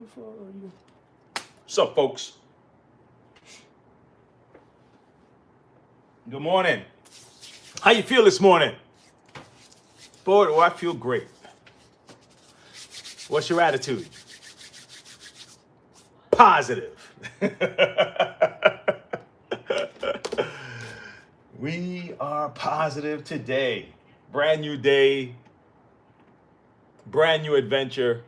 What's up, folks? Good morning. How you feel this morning? Boy, do I feel great. What's your attitude? Positive. We are positive today. Brand new day, brand new adventure.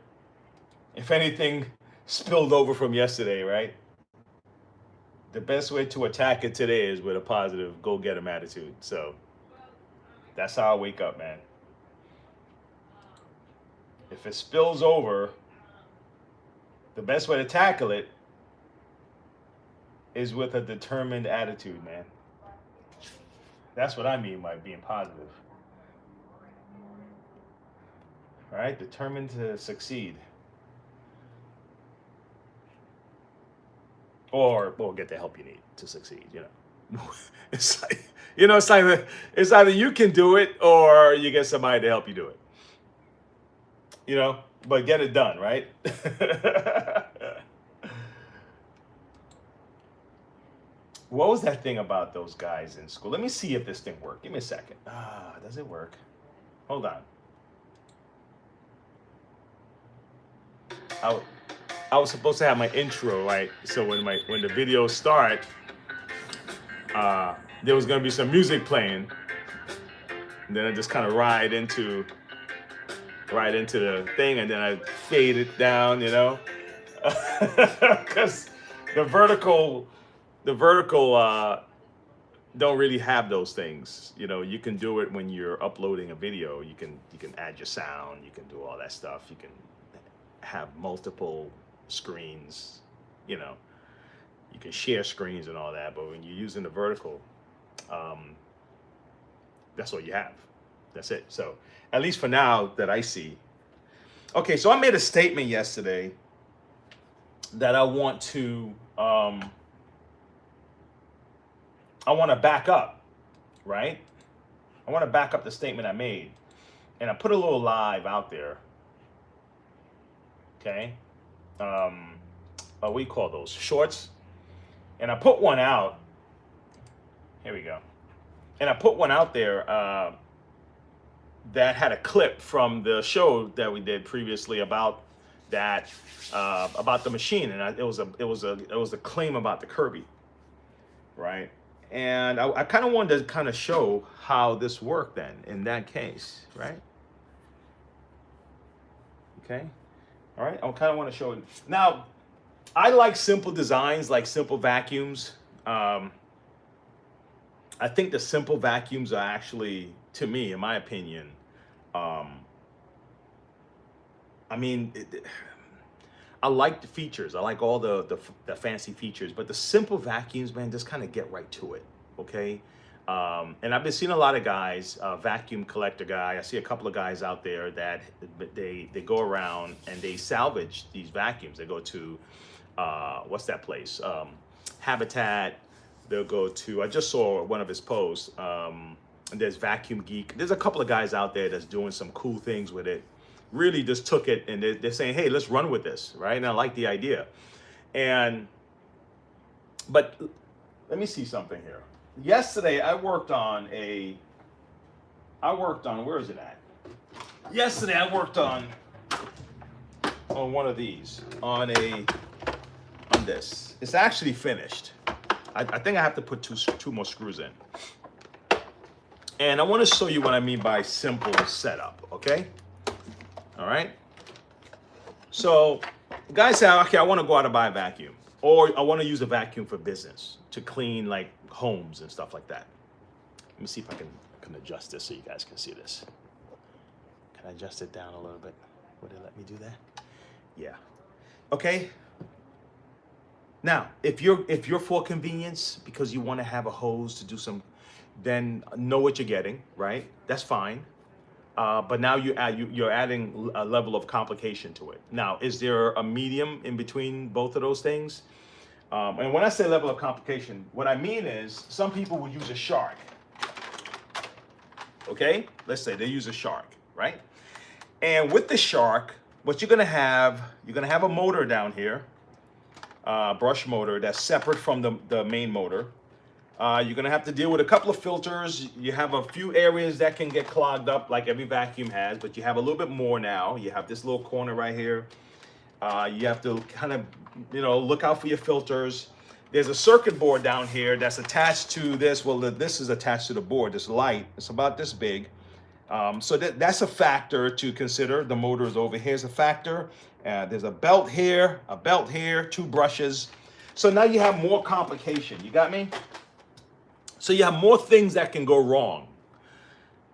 If anything spilled over from yesterday, right? The best way to attack it today is with a positive go-get-em attitude. So that's how I wake up, man. If it spills over, the best way to tackle it is with a determined attitude, man. That's what I mean by being positive. All right, determined to succeed. Or get the help you need to succeed, It's like, it's either you can do it or you get somebody to help you do it. But get it done, right? What was that thing about those guys in school? Let me see if this thing worked. Give me a second. Does it work? Hold on. I was supposed to have my intro, right? So when the videos start, there was gonna be some music playing. And then I just kind of ride into the thing, and then I fade it down, because the vertical don't really have those things. You can do it when you're uploading a video. You can add your sound. You can do all that stuff. You can have multiple screens. You can share screens and all that. But when you're using the vertical, that's what you have. That's it. So at least for now that I see. Okay, so I made a statement yesterday that I want to back up, right? I want to back up the statement I made. And I put a little live out there. Okay? What do you call those? Shorts? And I put one out. Here we go. And I put one out there that had a clip from the show that we did previously about that, about the machine. And it was a claim about the Kirby, right? And I kind of wanted to kind of show how this worked then in that case, right? Okay. All right. I kind of want to show it. Now, I like simple designs, like simple vacuums. I think the simple vacuums are actually, to me, in my opinion, I like the features. I like all the fancy features, but the simple vacuums, man, just kind of get right to it, okay? And I've been seeing a lot of guys, vacuum collector guy. I see a couple of guys out there that they go around and they salvage these vacuums. They go to, what's that place? Habitat. They'll go to, I just saw one of his posts, and there's Vacuum Geek. There's a couple of guys out there that's doing some cool things with it. Really just took it and they're saying, hey, let's run with this, right? And I like the idea. But let me see something here. Yesterday, I worked on, where is it at? Yesterday, I worked on one of these, on this. It's actually finished. I think I have to put two more screws in. And I want to show you what I mean by simple setup, okay? All right? So, guys say, okay, I want to go out and buy a vacuum. Or I want to use a vacuum for business to clean like homes and stuff like that. Let me see if I can adjust this so you guys can see this. Can I adjust it down a little bit? Would it let me do that? Yeah. Okay. Now, if you're for convenience because you want to have a hose to do some, then know what you're getting, right? That's fine. But now you're adding a level of complication to it. Now, is there a medium in between both of those things? And when I say level of complication, what I mean is some people will use a shark. Okay? Let's say they use a shark, right? And with the shark, what you're gonna have a motor down here, brush motor that's separate from the main motor. You're gonna have to deal with a couple of filters. You have a few areas that can get clogged up, like every vacuum has, but you have a little bit more now. You have this little corner right here. You have to kind of, look out for your filters. There's a circuit board down here that's attached to this. Well, this is attached to the board. This light, it's about this big. So that's a factor to consider. The motor is over here is a factor. There's a belt here, 2 brushes. So now you have more complication. You got me? So you have more things that can go wrong.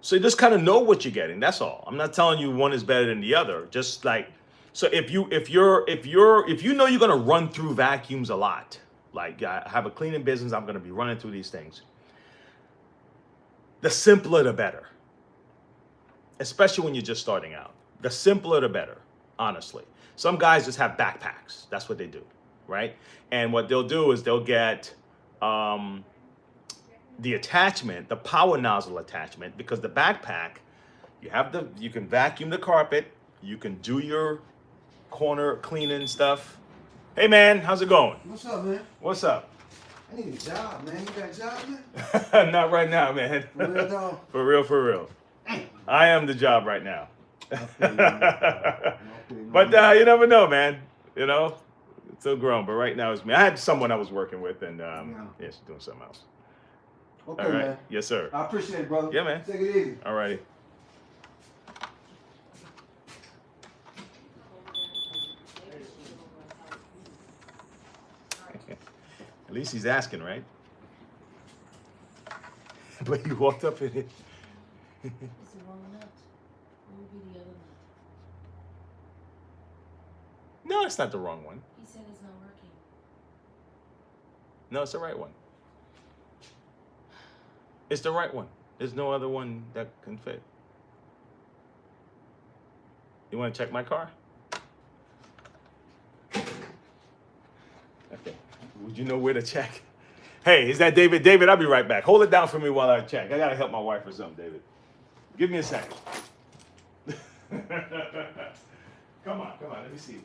So you just kind of know what you're getting. That's all. I'm not telling you one is better than the other. Just like, so if you know you're gonna run through vacuums a lot, like I have a cleaning business, I'm gonna be running through these things. The simpler the better. Especially when you're just starting out. The simpler the better, honestly. Some guys just have backpacks. That's what they do, right? And what they'll do is they'll get the attachment, the power nozzle attachment, because the backpack, you can vacuum the carpet, you can do your corner cleaning stuff. Hey man, how's it going? What's up, man? What's up? I need a job, man. You got a job, man? Not right now, man. For real, dog? For real. I am the job right now. But you never know, man. Still grown, but right now it's me. I had someone I was working with, and yeah, she's doing something else. Okay, all right, man. Yes, sir. I appreciate it, brother. Yeah, man. Take it easy. All righty. At least he's asking, right? But you walked up in it. It's the wrong nut. What would be the other nut? No, it's not the wrong one. He said it's not working. No, it's the right one. It's the right one. There's no other one that can fit. You want to check my car? Okay. Would you know where to check? Hey, is that David? David, I'll be right back. Hold it down for me while I check. I got to help my wife or something, David. Give me a second. Come on. Let me see.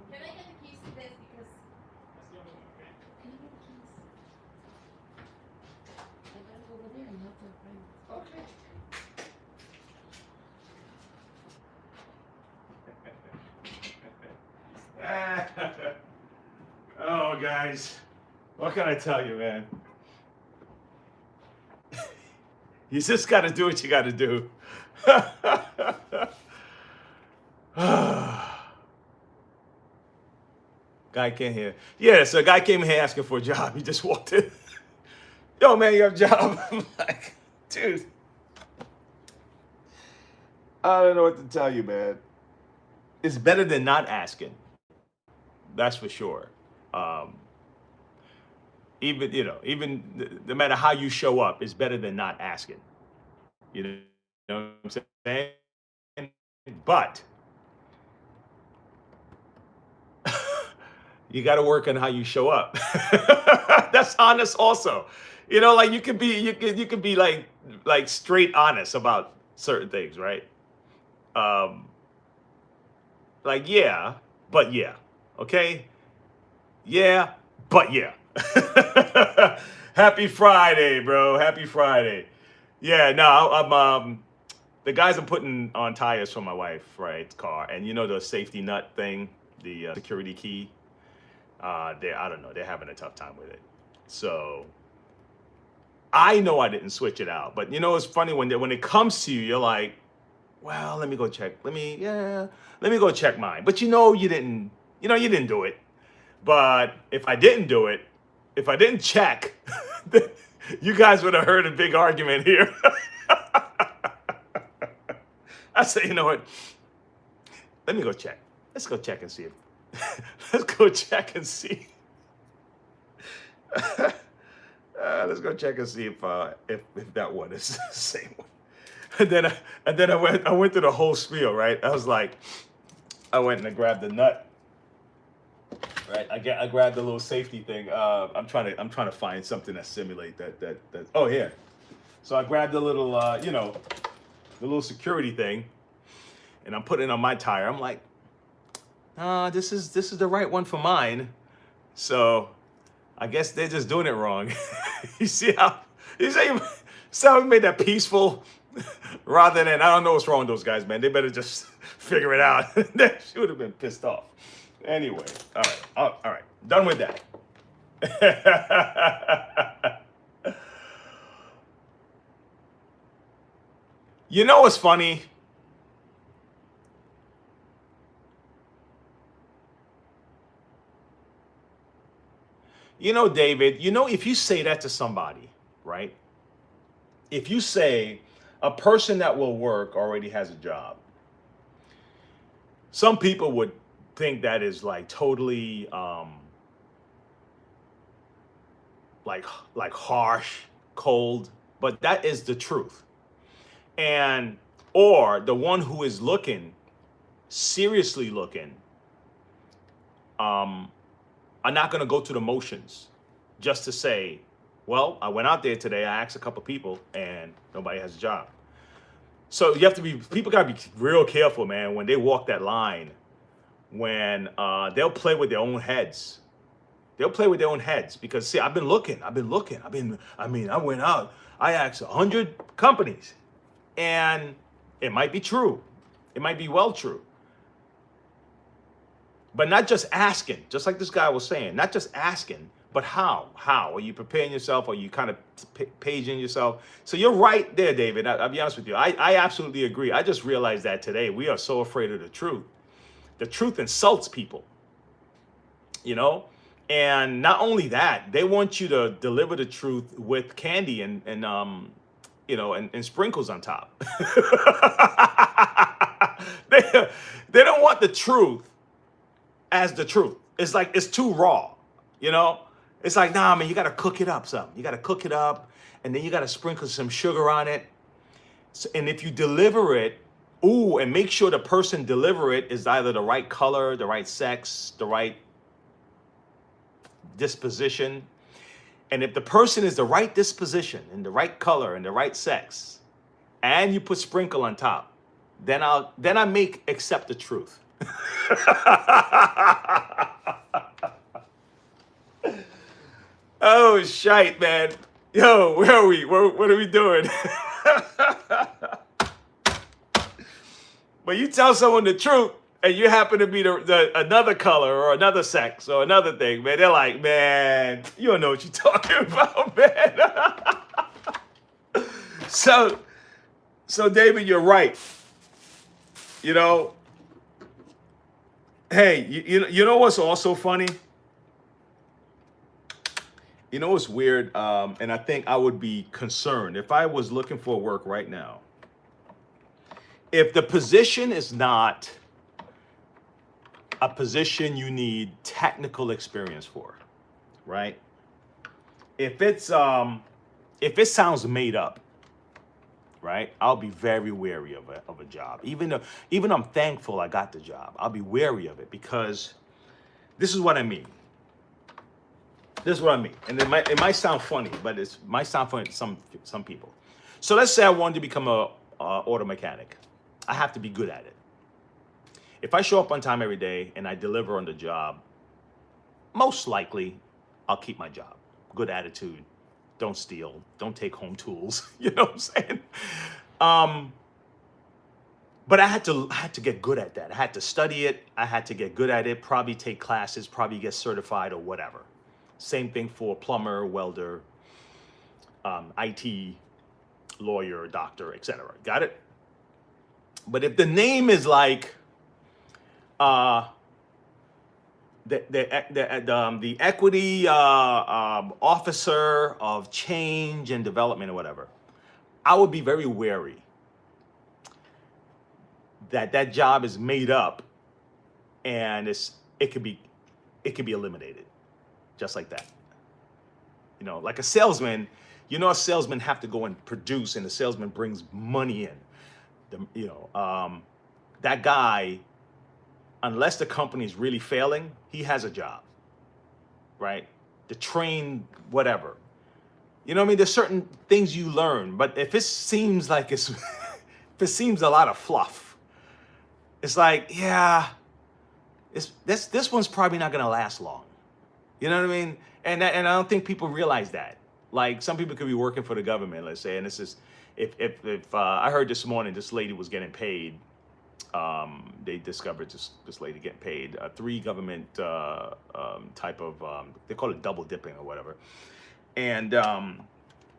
Can I get the keys to this? Because can you get the keys? I gotta go over there and help the friend. Okay. Oh, guys, what can I tell you, man? You just got to do what you got to do. Guy came here. Yeah, so a guy came here asking for a job. He just walked in. Yo, man, you have a job? I'm like, dude, I don't know what to tell you, man. It's better than not asking. That's for sure. Even no matter how you show up, it's better than not asking. You know what I'm saying? But you got to work on how you show up. That's honest, also. Like you could be like straight honest about certain things, right? Like yeah, but yeah. Okay? Yeah, but yeah. Happy Friday, bro. Happy Friday. Yeah, no, I'm the guys are putting on tires for my wife, right, car, and the safety nut thing, the security key. I don't know, they're having a tough time with it. So I know I didn't switch it out, but it's funny when it comes to you, you're like, well, let me go check. Let me go check mine. But you didn't do it. But if I didn't do it, if I didn't check, you guys would have heard a big argument here. I said, you know what? Let me go check. Let's go check and see if. Let's go check and see. Let's go check and see if that one is the same one. And then I went through the whole spiel, right? I was like, I went and I grabbed the nut. Right, I grabbed the little safety thing. I'm trying to find something that simulate that. Oh, here. So I grabbed the little, the little security thing, and I'm putting it on my tire. I'm like, this is the right one for mine. So I guess they're just doing it wrong. You see how we made that peaceful, rather than I don't know what's wrong with those guys, man. They better just figure it out. They should have been pissed off. Anyway, all right, done with that. You know what's funny? You know, David, if you say that to somebody, right? If you say a person that will work already has a job, some people would think that is like totally like harsh, cold, but that is the truth. And or the one who is looking, seriously looking, are not going to go through the motions just to say, well, I went out there today, I asked a couple people and nobody has a job. So people got to be real careful, man, when they walk that line, when they'll play with their own heads. They'll play with their own heads because, see, I went out, I asked 100 companies, and it might be true. It might be well true. But not just asking, just like this guy was saying, not just asking, but how? How? Are you preparing yourself? Are you kind of paging yourself? So you're right there, David. I'll be honest with you. I absolutely agree. I just realized that today. We are so afraid of the truth. The truth insults people, And not only that, they want you to deliver the truth with candy and sprinkles on top. They don't want the truth as the truth. It's like it's too raw, It's like, nah, man, you got to cook it up some. You got to cook it up, and then you got to sprinkle some sugar on it. So, and if you deliver it, and make sure the person deliver it is either the right color, the right sex, the right disposition. And if the person is the right disposition and the right color and the right sex, and you put sprinkle on top, then I accept the truth. Oh, shite, man. Yo, where are we? What are we doing? But you tell someone the truth, and you happen to be the another color or another sex or another thing, man. They're like, man, you don't know what you're talking about, man. So David, you're right. Hey, you know what's also funny? You know what's weird? And I think I would be concerned if I was looking for work right now. If the position is not a position you need technical experience for, right? If it sounds made up, right? I'll be very wary of a job. Even I'm thankful I got the job, I'll be wary of it because this is what I mean. This is what I mean. And it might sound funny, but it might sound funny to some people. So let's say I wanted to become a auto mechanic. I have to be good at it. If I show up on time every day and I deliver on the job, most likely I'll keep my job. Good attitude. Don't steal. Don't take home tools. You know what I'm saying? But I had to get good at that. I had to study it. I had to get good at it. Probably take classes. Probably get certified or whatever. Same thing for plumber, welder, IT, lawyer, doctor, etc. Got it? But if the name is like the equity officer of change and development or whatever, I would be very wary that job is made up and it could be eliminated just like that. You know, like a salesman, you know, a salesman have to go and produce, and the salesman brings money in. That guy, unless the company is really failing, he has a job, right? To train whatever. You know what I mean? There's certain things you learn, but if it seems like if it seems a lot of fluff, it's like, yeah, this one's probably not gonna last long. You know what I mean? And I don't think people realize that. Like, some people could be working for the government, let's say, and this is if I heard this morning this lady was getting paid. They discovered this lady getting paid 3 government type of they call it double dipping or whatever, and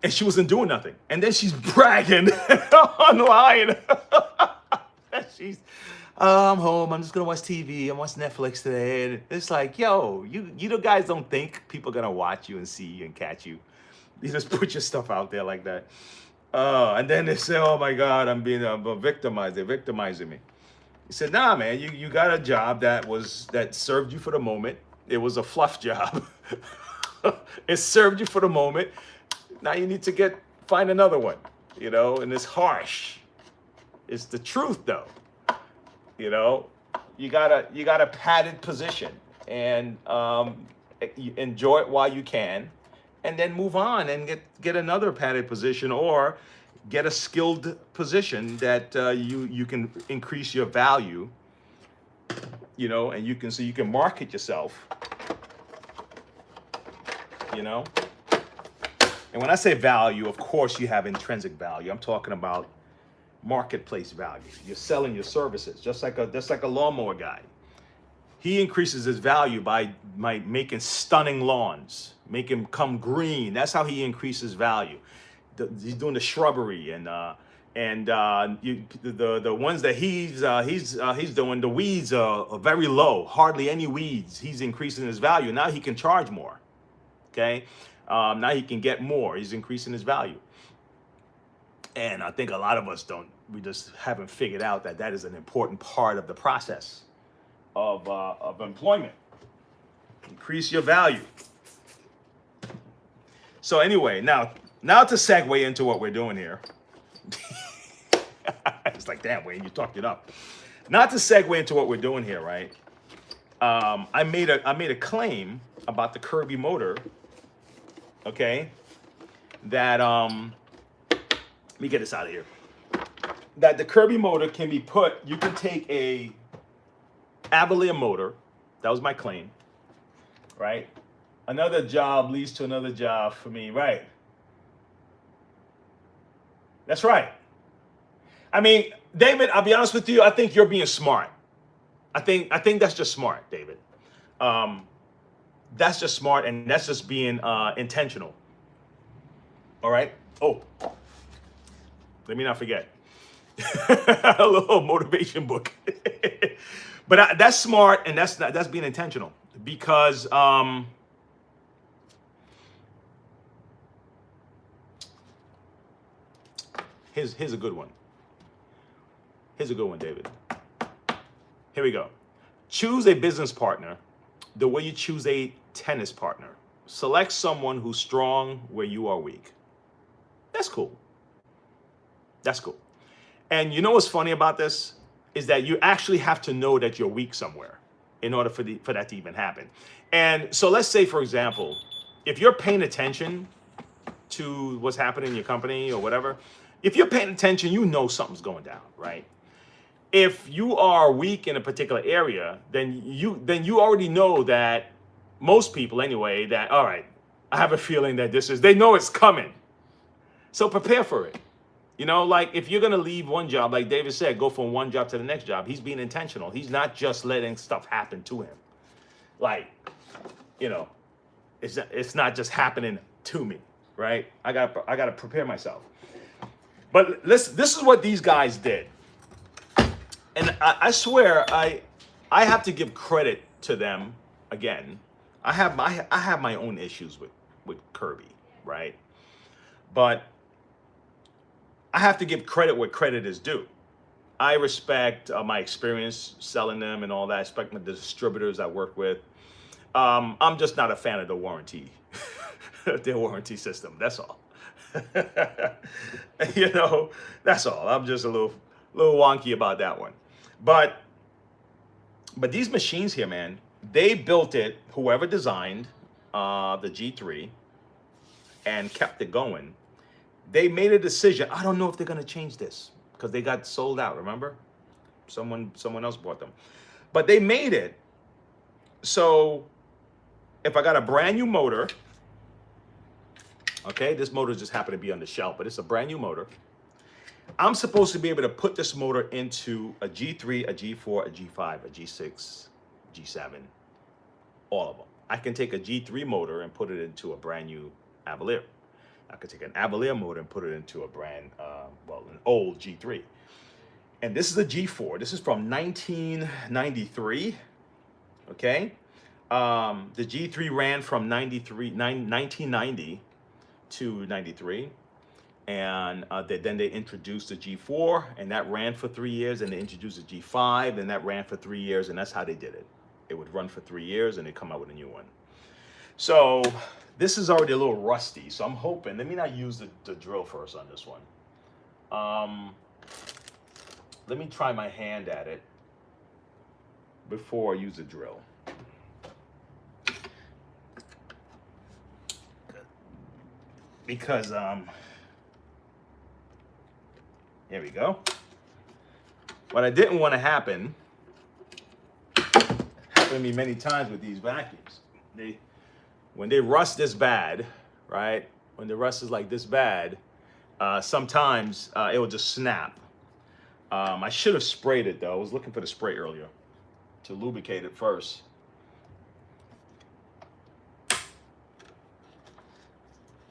she wasn't doing nothing, and then she's bragging online. She's I'm home, I'm just gonna watch TV, I'm watching Netflix today, and it's like, yo, you guys don't think people are gonna watch you and see you and catch you. You just put your stuff out there like that. And then they say, oh my God, I'm being victimized. They're victimizing me. He said, nah, man, you got a job that served you for the moment. It was a fluff job. It served you for the moment. Now you need to find another one, you know, and it's harsh. It's the truth though. You know, you got a padded position, and you enjoy it while you can, and then move on and get another padded position, or get a skilled position that you can increase your value, you know, and you can market yourself, you know. And when I say value, of course you have intrinsic value. I'm talking about marketplace value. You're selling your services, just like a lawnmower guy. He increases his value by making stunning lawns, make them come green. That's how he increases value. He's doing the shrubbery and the ones that he's doing, the weeds are very low, hardly any weeds. He's increasing his value. Now he can charge more. Okay, now he can get more. He's increasing his value. And I think a lot of us we just haven't figured out that is an important part of the process of employment. Increase your value. So anyway, now to segue into what we're doing here. It's like, damn, Wayne, you talked it up. Not to segue into what we're doing here, right? I made a claim about the Kirby motor, okay? That let me get this out of here. That the Kirby motor can be you can take a Avalier motor, that was my claim, right? Another job leads to another job for me, right? That's right. I mean, David, I'll be honest with you, I think you're being smart. I think that's just smart, David. That's just smart, and that's just being intentional. All right? Oh, let me not forget. A little motivation book. But that's smart, and that's being intentional, because here's a good one. Here's a good one, David. Here we go. Choose a business partner the way you choose a tennis partner. Select someone who's strong where you are weak. That's cool. That's cool. And you know what's funny about this is that you actually have to know that you're weak somewhere in order for that to even happen. And so let's say, for example, if you're paying attention to what's happening in your company or whatever, if you're paying attention, you know something's going down, right? If you are weak in a particular area, then you already know that most people anyway, that, all right, I have a feeling that they know it's coming. So prepare for it. You know, like if you're going to leave one job, like David said, go from one job to the next job, he's being intentional. He's not just letting stuff happen to him. Like, you know, it's not just happening to me, right? I got to prepare myself. But this is what these guys did. And I swear, I have to give credit to them again, I have my own issues with Kirby, right? But I have to give credit where credit is due. I respect my experience selling them and all that. I respect the distributors I work with. I'm just not a fan of the warranty, their warranty system. That's all. You know, that's all. I'm just a little wonky about that one. But these machines here, man, they built it. Whoever designed the G3 and kept it going, they made a decision. I don't know if they're gonna change this because they got sold out. Remember, someone else bought them, but they made it. So if I got a brand new motor, okay, this motor just happened to be on the shelf, but it's a brand new motor. I'm supposed to be able to put this motor into a G3, a G4, a G5, a G6, G7, all of them. I can take a G3 motor and put it into a brand new Avalier. I could take an Avalier motor and put it into a an old G3. And this is a G4. This is from 1993, okay? The G3 ran from 1990 to 93. And then they introduced the G4, and that ran for 3 years, and they introduced the G5, and that ran for 3 years, and that's how they did it. It would run for 3 years, and they come out with a new one. So this is already a little rusty, so I'm hoping, let me not use the drill first on this one. Let me try my hand at it before I use the drill. Because, here we go. What I didn't want to happened to me many times with these vacuums. When they rust this bad, right? When the rust is like this bad, sometimes it will just snap. I should have sprayed it though. I was looking for the spray earlier to lubricate it first.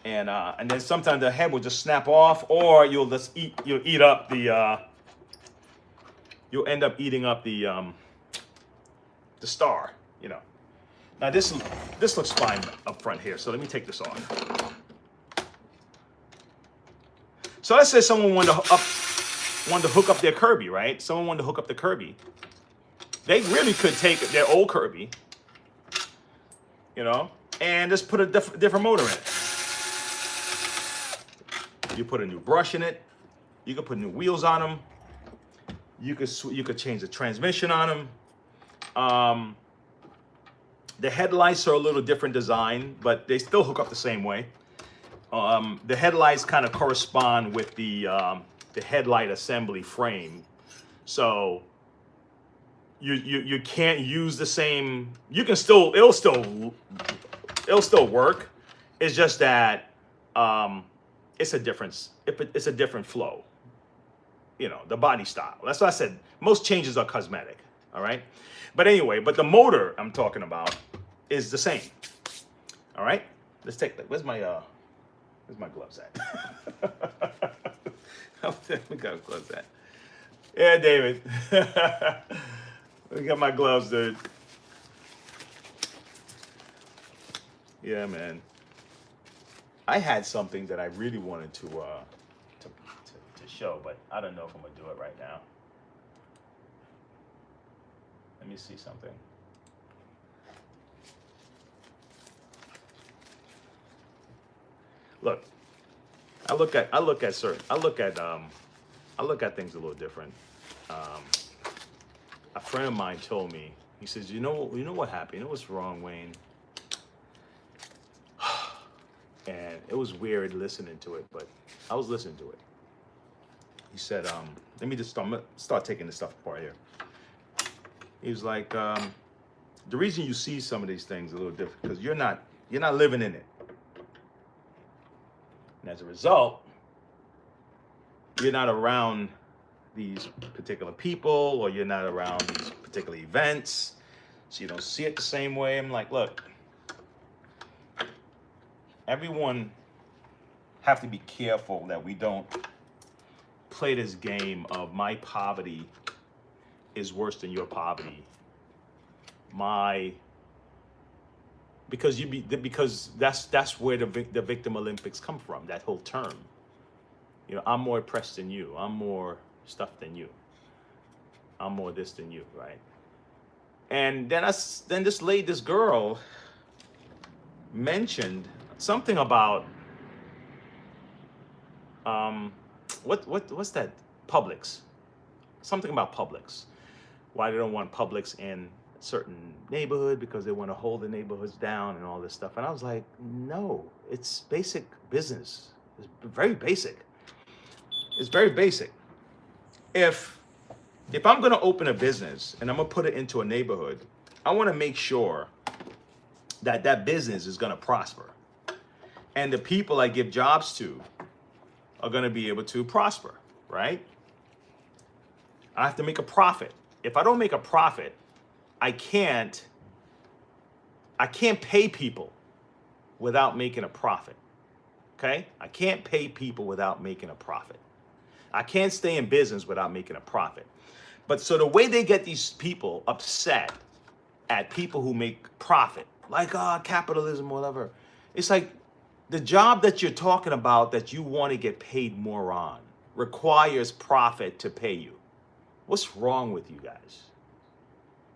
And then sometimes the head will just snap off, or you'll eat up the you'll end up eating up the star, you know. Now this looks fine up front here, so let me take this off. So let's say someone wanted to hook up their Kirby, right? Someone wanted to hook up the Kirby. They really could take their old Kirby, you know, and just put a different motor in it. You put a new brush in it. You could put new wheels on them. You could change the transmission on them. The headlights are a little different design, but they still hook up the same way. The headlights kind of correspond with the headlight assembly frame, so you can't use the same. You can still it'll still work. It's just that it's a different flow. You know, the body style. That's what I said. Most changes are cosmetic. All right. But anyway, the motor I'm talking about is the same. All right. Let's take that. Where's my gloves at? We got gloves at. Yeah, David. We got my gloves, dude. Yeah, man. I had something that I really wanted to show, but I don't know if I'm gonna do it right now. Let me see something. Look, I look at things a little different. A friend of mine told me, he says, you know what happened? You know what's wrong, Wayne? And it was weird listening to it, but I was listening to it. He said, let me just start taking this stuff apart here. He was like, the reason you see some of these things a little different because you're not living in it. And as a result, you're not around these particular people, or you're not around these particular events, so you don't see it the same way. I'm like, look, everyone have to be careful that we don't play this game of my poverty is worse than your poverty. My because that's where the victim Olympics come from. That whole term. You know, I'm more oppressed than you. I'm more stuff than you. I'm more this than you, right? And then this girl mentioned something about what's that? Publix. Something about Publix. Why they don't want Publix in a certain neighborhood because they want to hold the neighborhoods down and all this stuff. And I was like, no, it's basic business. It's very basic. It's very basic. If I'm going to open a business and I'm going to put it into a neighborhood, I want to make sure that business is going to prosper. And the people I give jobs to are going to be able to prosper, right? I have to make a profit. If I don't make a profit, I can't pay people without making a profit. Okay? I can't pay people without making a profit. I can't stay in business without making a profit. But so the way they get these people upset at people who make profit, like capitalism or whatever, it's like the job that you're talking about that you want to get paid more on requires profit to pay you. What's wrong with you guys?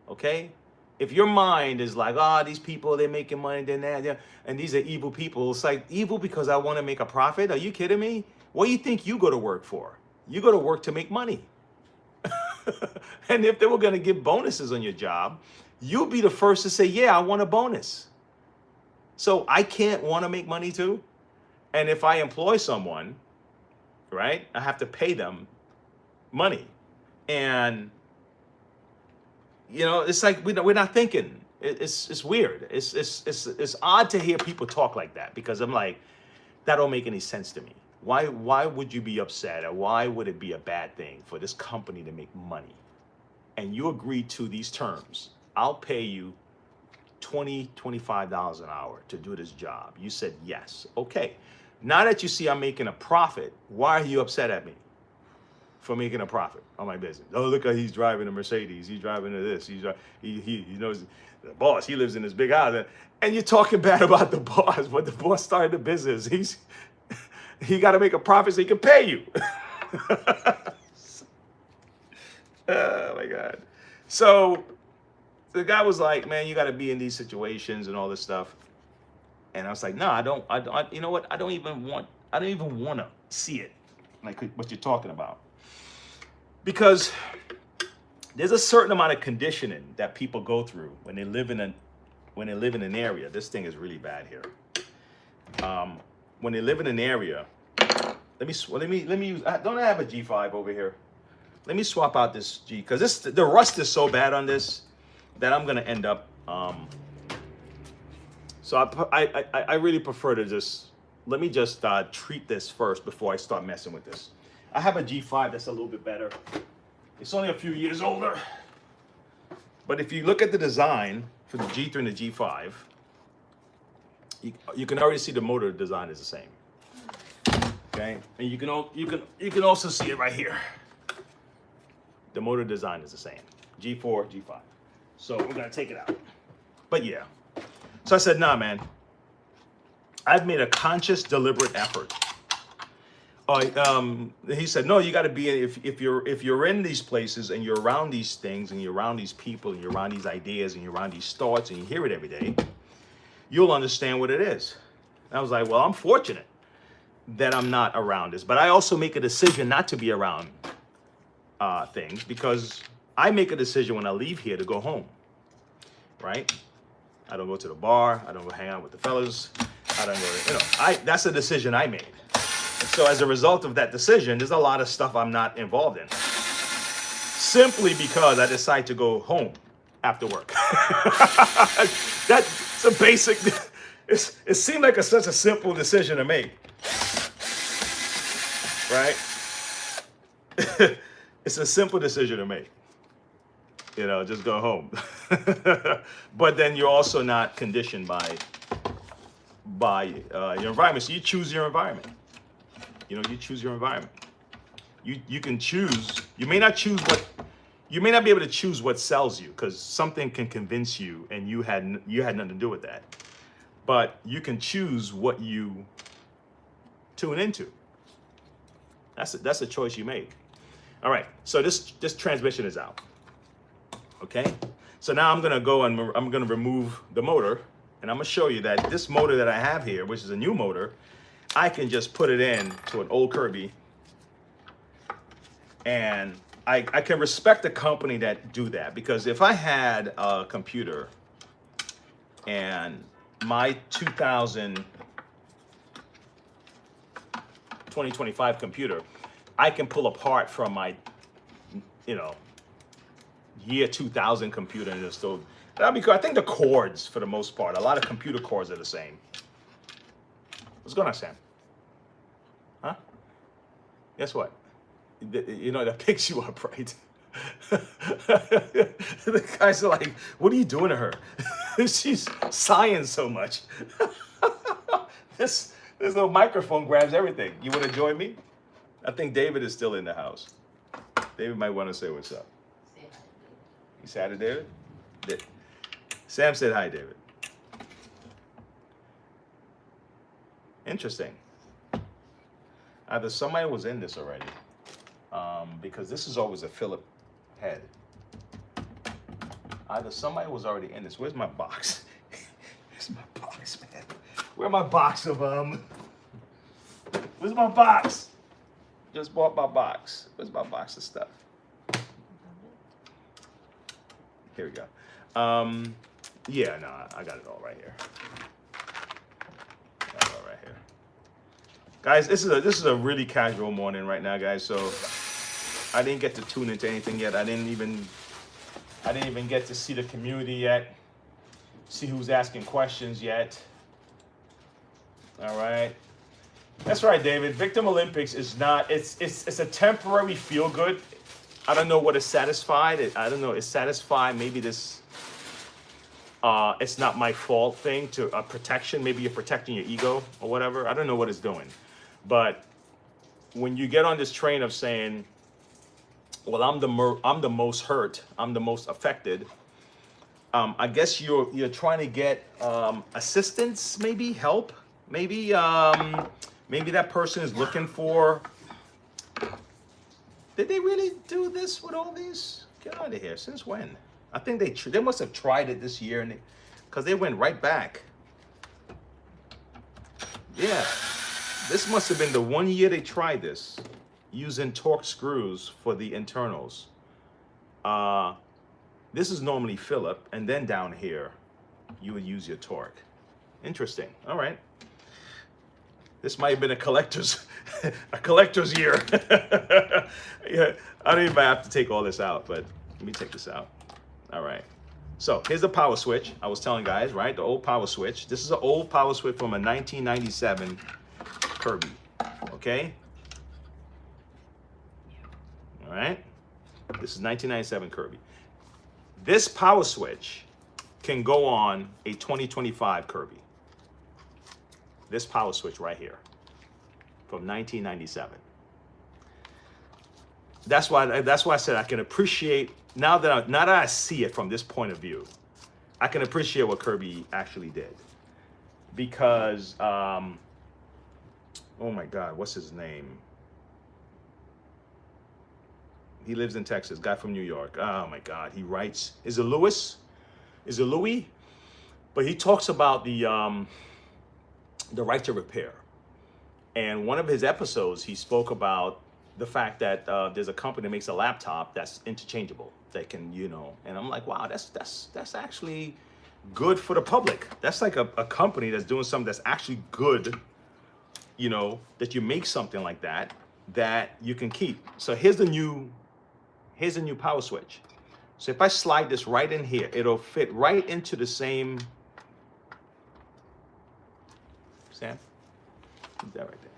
Okay? If your mind is like, these people, they're making money, and these are evil people. It's like, evil because I want to make a profit? Are you kidding me? What do you think you go to work for? You go to work to make money. And if they were going to give bonuses on your job, you'll be the first to say, yeah, I want a bonus. So I can't want to make money too. And if I employ someone, right, I have to pay them money. And, you know, it's like we're not thinking. It's weird. It's odd to hear people talk like that because I'm like, that don't make any sense to me. Why would you be upset, or why would it be a bad thing for this company to make money? And you agree to these terms. I'll pay you $25 an hour to do this job. You said yes. Okay. Now that you see I'm making a profit, why are you upset at me for making a profit on my business? Oh, look how he's driving a Mercedes. He's driving a this. He knows the boss. He lives in this big house. And you're talking bad about the boss, but the boss started the business. He got to make a profit so he can pay you. Oh my God. So the guy was like, man, you got to be in these situations and all this stuff. And I was like, no, I don't, you know what? I don't even want to see it, like what you're talking about. Because there's a certain amount of conditioning that people go through when they live in an area. This thing is really bad here. When they live in an area, let me use. Don't I have a G5 over here? Let me swap out this G, because the rust is so bad on this that I'm gonna end up. So I really prefer to just let me just treat this first before I start messing with this. I have a G5 that's a little bit better. It's only a few years older, but if you look at the design for the G3 and the G5. You can already see the motor design is the same. Okay, and you can also see it right here. The motor design is the same. G4, G5. So we're gonna take it out. But yeah. So I said, nah, man. I've made a conscious, deliberate effort. He said, no, you got to be if you're in these places and you're around these things and you're around these people and you're around these ideas and you're around these thoughts and you hear it every day, you'll understand what it is. And I was like, well, I'm fortunate that I'm not around this, but I also make a decision not to be around things because I make a decision when I leave here to go home, right? I don't go to the bar. I don't go hang out with the fellas. I don't go, that's a decision I made. So as a result of that decision, there's a lot of stuff I'm not involved in. Simply because I decide to go home after work. That's a basic, it seemed like such a simple decision to make. Right? It's a simple decision to make. Just go home. But then you're also not conditioned by your environment. So you choose your environment. You choose your environment. You can choose. You may not be able to choose what sells you, because something can convince you and you had nothing to do with that. but you can choose what you tune into. That's a choice you make. All right, so this transmission is out. Okay, so now I'm gonna go and I'm gonna remove the motor, and I'm gonna show you that this motor that I have here, which is a new motor, I can just put it in to an old Kirby, and I can respect the company that do that, because if I had a computer and my 2025 computer, I can pull apart from my, year 2000 computer and just still, that'd be cool. I think the cords, for the most part, a lot of computer cords are the same. What's going on, Sam? Huh? Guess what? That picks you up, right? The guys are like, what are you doing to her? She's sighing so much. This little microphone grabs everything. You want to join me? I think David is still in the house. David might want to say what's up. You said hi to David? Sam said hi, David. Interesting. Either somebody was in this already, because this is always a Phillip head. Either somebody was already in this. Where's my box? Where's my box, man? Where's my box of Where's my box? Just bought my box. Where's my box of stuff? Here we go. Yeah, no, I got it all right here. Got it all right here. Guys, this is a really casual morning right now, guys. So I didn't get to tune into anything yet. I didn't even get to see the community yet. See who's asking questions yet. All right. That's right, David. Victim Olympics is not, it's a temporary feel good. I don't know what is satisfied. I don't know. It's satisfied. Maybe this, it's not my fault thing to protection. Maybe you're protecting your ego or whatever. I don't know what it's doing. But when you get on this train of saying, well, I'm the most hurt, I'm the most affected, I guess you're trying to get assistance, maybe help, maybe that person is looking for. Did they really do this with all these? Get out of here. Since when? I think they must have tried it this year, and because they went right back. Yeah, this must have been the 1 year they tried this, using Torx screws for the internals. This is normally Phillip, and then down here, you would use your Torx. Interesting. All right. This might have been a collector's year. Yeah, I don't even have to take all this out, but let me take this out. All right. So here's the power switch. I was telling guys, right? The old power switch. This is an old power switch from a 1997 Kirby. Okay. All right. This is 1997 Kirby. This power switch can go on a 2025 Kirby. This power switch right here from 1997. That's why I said I can appreciate, now that I see it from this point of view, I can appreciate what Kirby actually did. Because, oh my God, what's his name? He lives in Texas, guy from New York. Oh my God, he writes, is it Louis? Is it Louis? But he talks about the right to repair. And one of his episodes, he spoke about the fact that there's a company that makes a laptop that's interchangeable. That can, and I'm like, wow, that's actually good for the public. That's like a company that's doing something that's actually good, that you make something like that you can keep. So here's the new power switch. So if I slide this right in here, it'll fit right into the same. Sam, keep that right there.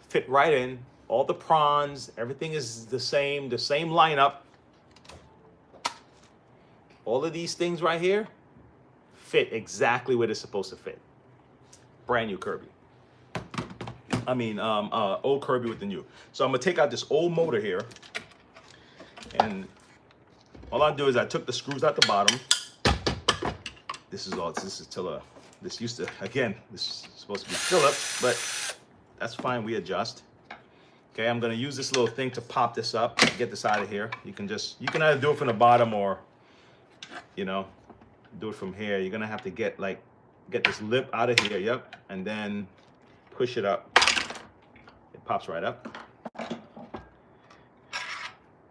Fit right in. All the prawns, everything is the same lineup. All of these things right here fit exactly where they're supposed to fit. Brand new Kirby. I mean, old Kirby with the new. So I'm gonna take out this old motor here, and all I do is I took the screws out the bottom. This is till this used to, again, this is supposed to be Phillips, but that's fine, we adjust. Okay, I'm gonna use this little thing to pop this up, get this out of here. You can either do it from the bottom or, you know, do it from here. You're gonna have to get this lip out of here, yep, and then push it up. It pops right up.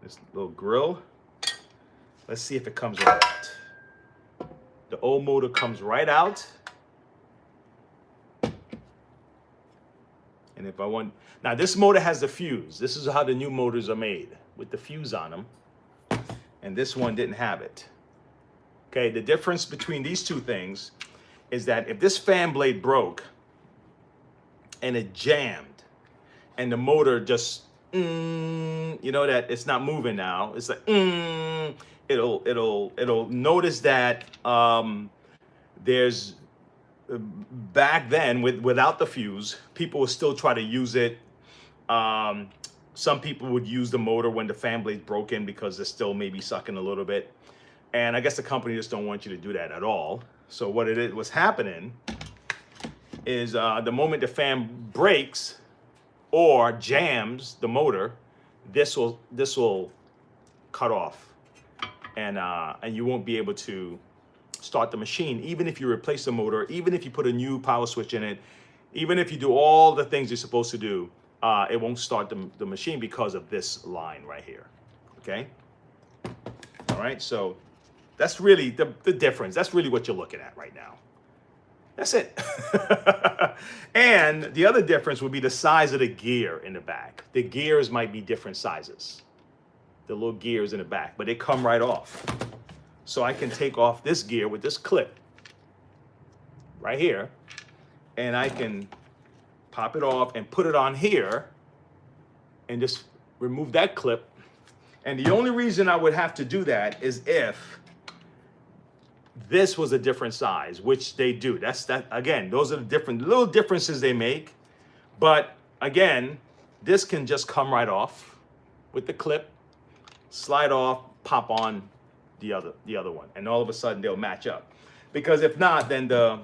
This little grill. Let's see if it comes right out. The old motor comes right out. And if I want, now this motor has the fuse. This is how the new motors are made, with the fuse on them. And this one didn't have it. Okay, the difference between these two things is that if this fan blade broke and it jammed and the motor just, you know that it's not moving now, it's like, it'll notice that there's, back then without the fuse, people would still try to use it. Some people would use the motor when the fan blade's broken because they're still maybe sucking a little bit. And I guess the company just don't want you to do that at all. So what was happening is the moment the fan breaks or jams the motor, this will cut off, and you won't be able to start the machine, even if you replace the motor, even if you put a new power switch in it, even if you do all the things you're supposed to do, it won't start the machine because of this line right here. Okay. All right. So that's really the difference. That's really what you're looking at right now. That's it. And the other difference would be the size of the gear in the back. The gears might be different sizes. The little gears in the back, but they come right off. So I can take off this gear with this clip right here, and I can pop it off and put it on here and just remove that clip. And the only reason I would have to do that is if this was a different size, which they do. Again, those are the different little differences they make. But again, this can just come right off with the clip, slide off, pop on the other one, and all of a sudden they'll match up. Because if not, then the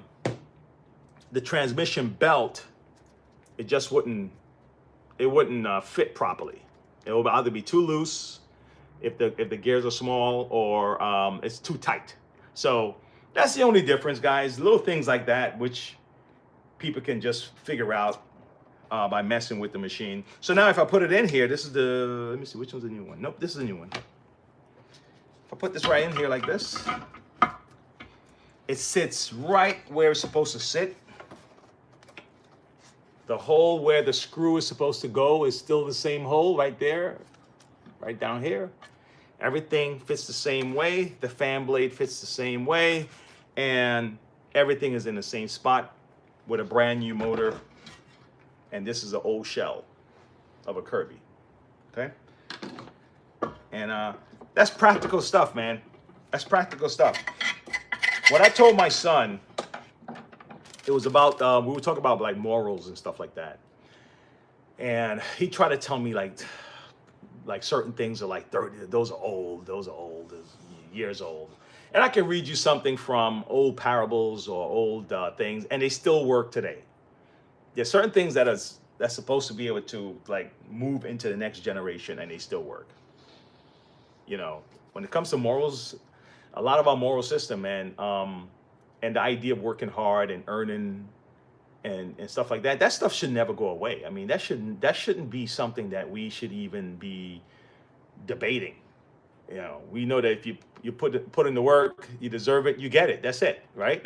transmission belt, it just wouldn't fit properly. It will either be too loose if the gears are small, or it's too tight. So that's the only difference, guys. Little things like that, which people can just figure out by messing with the machine. So now if I put it in here, this is let me see, which one's the new one? Nope, this is the new one. If I put this right in here like this, it sits right where it's supposed to sit. The hole where the screw is supposed to go is still the same hole right there, right down here. Everything fits the same way. The fan blade fits the same way. And everything is in the same spot with a brand new motor. And this is an old shell of a Kirby. Okay? And that's practical stuff, man. That's practical stuff. What I told my son, it was about, we were talking about like morals and stuff like that. And he tried to tell me like certain things are like 30, those are old, years old. And I can read you something from old parables or old things, and they still work today. There's certain things that's supposed to be able to like move into the next generation, and they still work. You know, when it comes to morals, a lot of our moral system, man, and the idea of working hard and earning and stuff like that, that stuff should never go away. I mean, that shouldn't be something that we should even be debating. You know, we know that if you put in the work, you deserve it, you get it. That's it, right?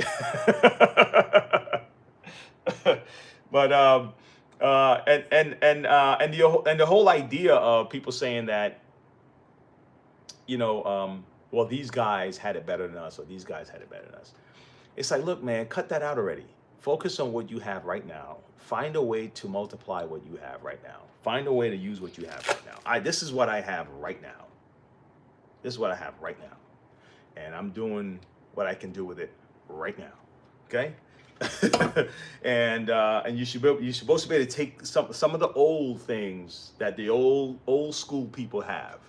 But the whole idea of people saying that, you know, well, these guys had it better than us, or these guys had it better than us. It's like, look, man, cut that out already. Focus on what you have right now. Find a way to multiply what you have right now. Find a way to use what you have right now. This is what I have right now. This is what I have right now. And I'm doing what I can do with it right now. Okay? And you're supposed to be able to take some of the old things that the old school people have.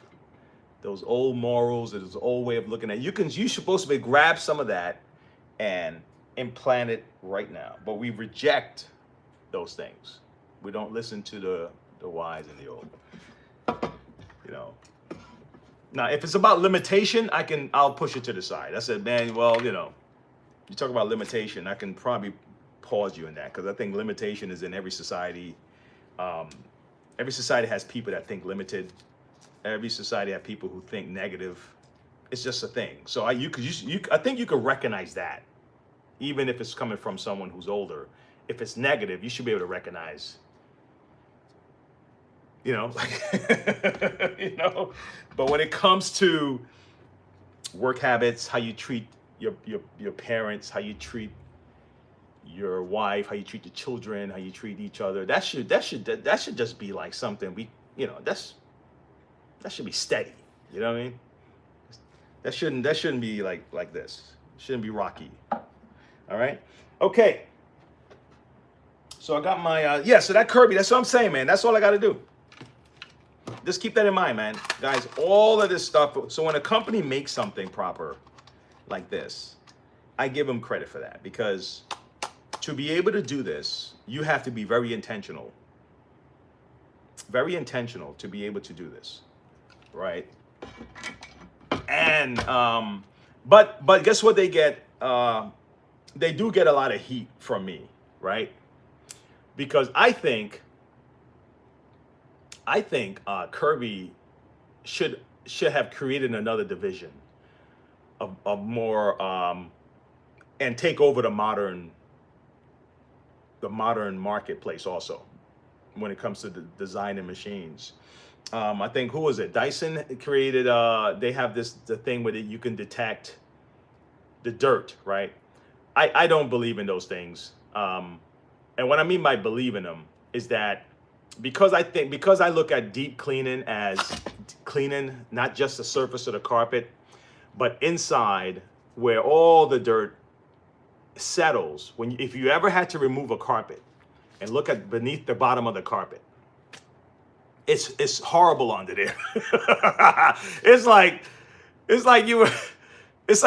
Those old morals, those old way of looking at it. You're supposed to be able to grab some of that and implant it right now. But we reject those things. We don't listen to the wise and the old. You know. Now, if it's about limitation, I'll push it to the side. I said, man, well, you know, you talk about limitation, I can probably pause you in that, because I think limitation is in every society. Every society has people that think limited. Every society has people who think negative. It's just a thing. So I think you could recognize that, even if it's coming from someone who's older. If it's negative, you should be able to recognize. You know, you know. But when it comes to work habits, how you treat your parents, how you treat your wife, how you treat the children, how you treat each other, that should just be like something that should be steady. You know what I mean? That shouldn't be like this. It shouldn't be rocky. All right. Okay. So I got my so that Kirby. That's what I'm saying, man. That's all I got to do. Just keep that in mind, man. Guys, all of this stuff. So when a company makes something proper like this, I give them credit for that, because to be able to do this, you have to be very intentional. Very intentional to be able to do this, right? And but guess what they get? They do get a lot of heat from me, right? Because I think Kirby should have created another division of more and take over the modern marketplace also when it comes to the design and machines. I think, who was it? Dyson created. They have the thing where you can detect the dirt, right? I don't believe in those things. And what I mean by believe in them is that because I look at deep cleaning as cleaning not just the surface of the carpet, but inside where all the dirt settles. If you ever had to remove a carpet and look at beneath the bottom of the carpet, it's horrible under there. It's like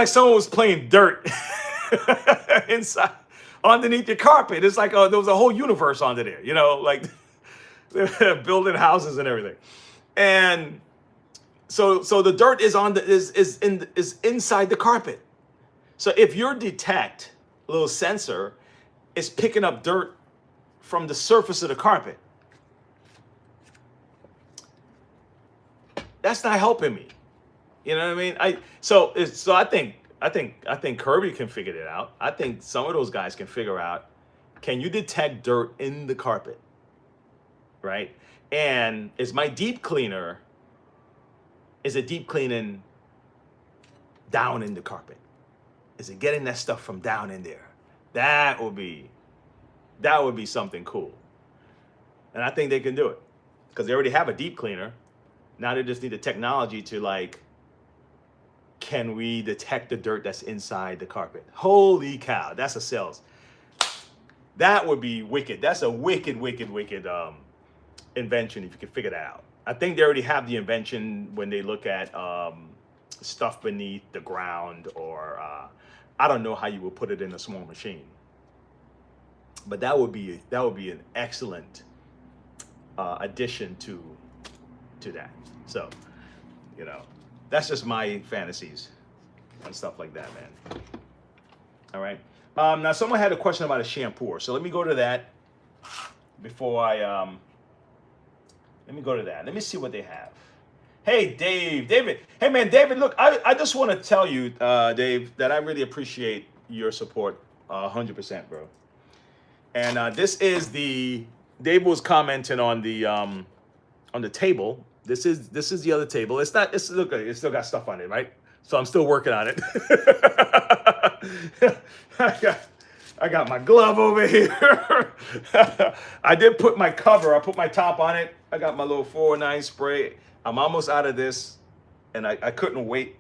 someone was playing dirt inside underneath your carpet. It's like there was a whole universe under there, you know, like they're building houses and everything. And so the dirt is inside the carpet. So if your detect little sensor is picking up dirt from the surface of the carpet, that's not helping me. You know what I mean? I think Kirby can figure it out. I think some of those guys can figure out, can you detect dirt in the carpet? Right? And is my deep cleaner, is it deep cleaning down in the carpet? Is it getting that stuff from down in there? That would be something cool. And I think they can do it, because they already have a deep cleaner. Now they just need the technology to, like, can we detect the dirt that's inside the carpet? Holy cow, that's a sales. That would be wicked. That's a wicked invention if you can figure that out. I think they already have the invention when they look at stuff beneath the ground, or I don't know how you would put it in a small machine. But that would be an excellent addition to that. So, you know, that's just my fantasies and stuff like that, man. All right. Now, someone had a question about a shampoo, so let me go to that before I let me go to that. Let me see what they have. Hey, David. Hey, man, David, look, I just want to tell you, Dave, that I really appreciate your support 100%, bro. And this is Dave was commenting on the table. This is the other table. Look, it still got stuff on it, right? So I'm still working on it. I got my glove over here. I did put my cover. I put my top on it. I got my little 409 spray. I'm almost out of this, and I couldn't wait.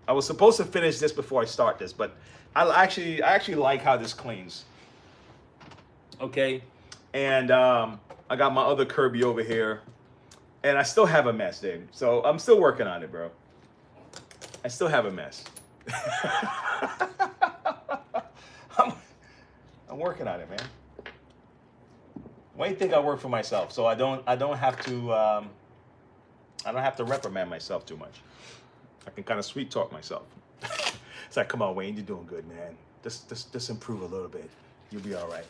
I was supposed to finish this before I start this, but I actually like how this cleans. Okay, and I got my other Kirby over here, and I still have a mess, Dave. So I'm still working on it, bro. I still have a mess. I'm working on it, man. Why do you think I work for myself? So I don't have to reprimand myself too much. I can kind of sweet talk myself. It's like, come on, Wayne, you're doing good, man. Just improve a little bit. You'll be all right.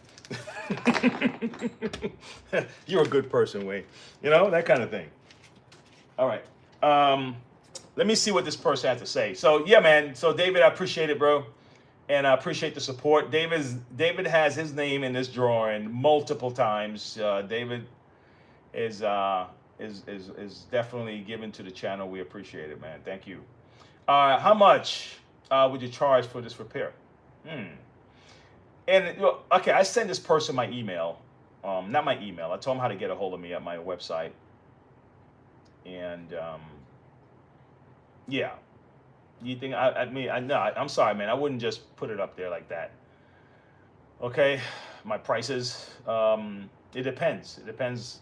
You're a good person, Wayne. You know, that kind of thing. All right. Let me see what this person has to say. So yeah, man. So David, I appreciate it, bro. And I appreciate the support. David has his name in this drawing multiple times. David is definitely given to the channel. We appreciate it, man. Thank you. How much would you charge for this repair? And okay, I sent this person my email. Not my email. I told him how to get a hold of me at my website. And yeah. You think I'm sorry, man. I wouldn't just put it up there like that. Okay, my prices. It depends. It depends.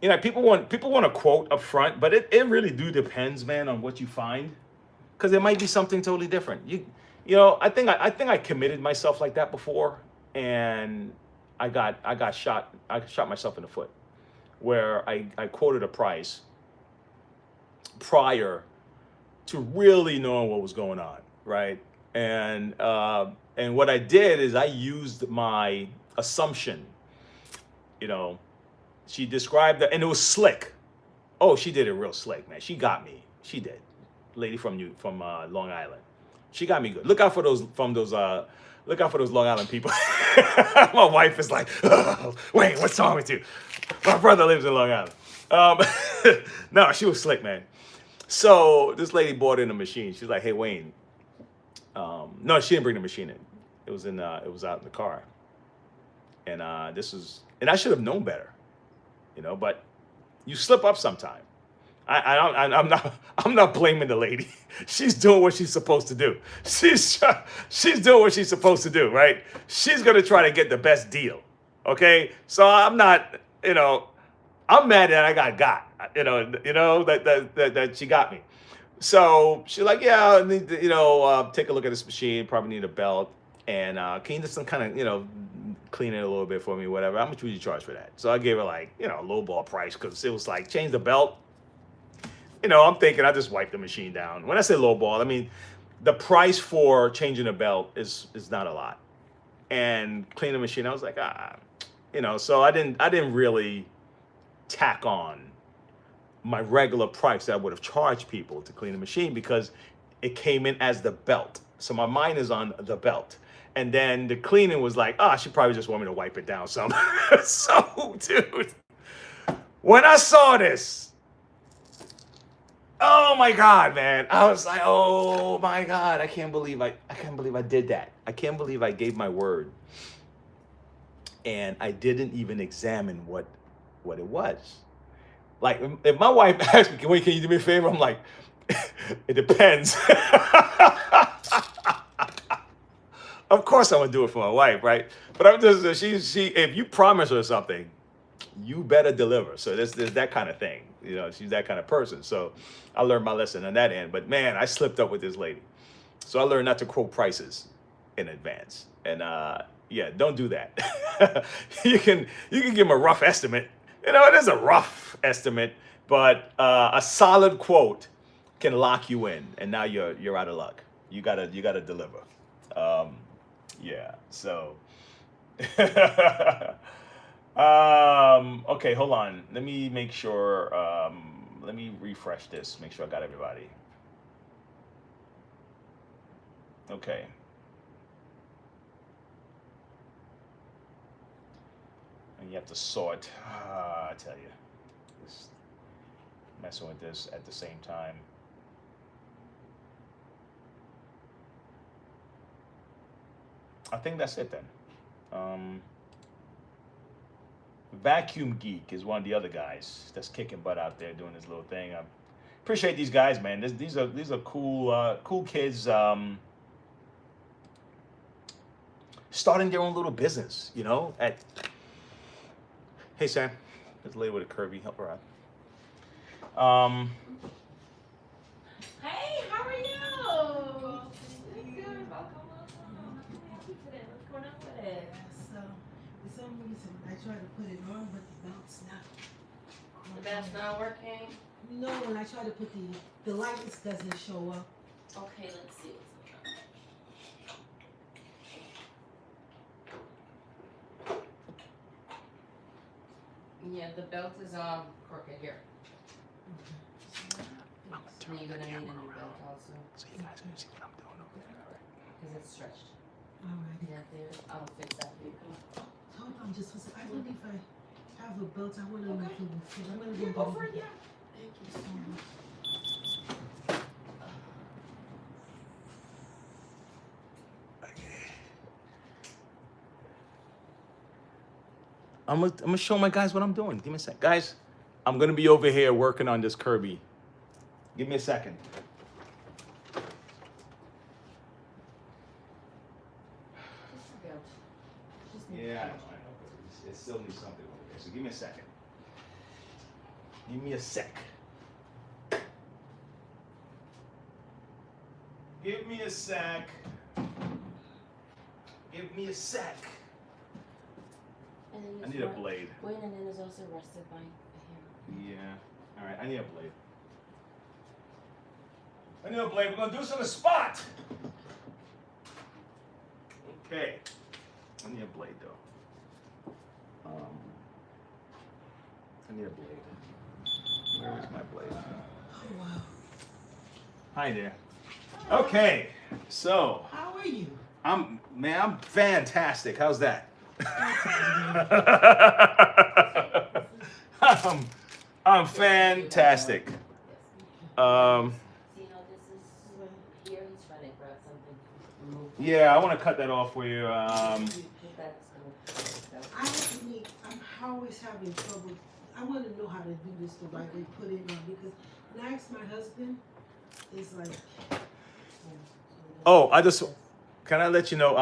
You know, people want a quote up front, but it really do depends, man, on what you find, because there might be something totally different. You know, I think I committed myself like that before, and I shot myself in the foot, where I quoted a price prior to really knowing what was going on, right? And what I did is I used my assumption. You know, she described that, and it was slick. Oh, she did it real slick, man. She got me. She did. Lady from Long Island. She got me good. Look out for those Long Island people. My wife is like, oh, wait, what's wrong with you? My brother lives in Long Island. No, she was slick, man. So this lady bought in a machine. She's like, "Hey, Wayne." No, she didn't bring the machine in. It was out in the car. And and I should have known better, you know. But you slip up sometime. I'm not blaming the lady. She's doing what she's supposed to do. She's doing what she's supposed to do, right? She's gonna try to get the best deal. Okay, so I'm not, you know, I'm mad that I got. You know that she got me. So she's like, yeah, I need to, you know, take a look at this machine. Probably need a belt, and can you just some kind of, you know, clean it a little bit for me, whatever. How much would you charge for that? So I gave her, like, you know, a low ball price, because it was like, change the belt. You know, I'm thinking I just wipe the machine down. When I say low ball, I mean the price for changing a belt is not a lot, and clean the machine, I was like, you know. So I didn't really tack on my regular price that I would have charged people to clean the machine, because it came in as the belt. So my mind is on the belt. And then the cleaning was like, she probably just want me to wipe it down some. So, dude, when I saw this, oh my God, man. I was like, oh my God, I can't believe I did that. I can't believe I gave my word. And I didn't even examine what it was. Like, if my wife asks me, "Wait, can you do me a favor?" I'm like, it depends. Of course I'm gonna do it for my wife, right? But I'm just, she if you promise her something, you better deliver. So there's that kind of thing. You know, she's that kind of person. So I learned my lesson on that end. But man, I slipped up with this lady. So I learned not to quote prices in advance. And yeah, don't do that. You can give them a rough estimate. You know, it is a rough estimate, but a solid quote can lock you in, and now you're out of luck. You gotta deliver. Yeah. So. Okay, hold on. Let me make sure. Let me refresh this. Make sure I got everybody. Okay. And you have to sort. I tell you, just messing with this at the same time. I think that's it then. Vacuum Geek is one of the other guys that's kicking butt out there doing this little thing. I appreciate these guys, man. These are cool kids. Starting their own little business, you know. Hey Sam, there's a lady with a Kirby. Help her out. Hey, how are you? Good. Welcome. How can I help you today? What's going on with it? reason I tried to put it on, but the belt's not. The belt's not working. No, when I try to put the light doesn't show up. Okay, let's see what's going on. Yeah, the belt is crooked here. And you're gonna need a new belt also. So you guys can see what I'm doing over there, all right? Because it's stretched. Alright. Yeah, there. I'll fix that for you. Come on. Hold on just for a second. I wonder if I have a belt. I want to know if it will fit. I'm going to Yeah, go for it, yeah. Thank you so much. I'm gonna show my guys what I'm doing. Give me a sec. Guys, I'm gonna be over here working on this Kirby. Give me a second. Just the belt. Just need Yeah, I the know, belt. but it still needs something over there. So give me a second. Give me a sec. Give me a sec. Give me a sec. And then I this need a one- blade. Wait, and then it's also rested by a hair. Yeah. All right, I need a blade. I need a blade. We're gonna do this on the spot. Okay. I need a blade though. I need a blade. Where is my blade? Oh, wow. Hi there. Okay. So How are you? I'm fantastic. How's that? I'm fantastic. See how this is here? He's trying to grab something. Remove Yeah, I want to cut that off for you. that's gonna I'm always having trouble. I want to know how to do this the right way, put it on, because when I ask my husband, it's like. Oh, can I let you know?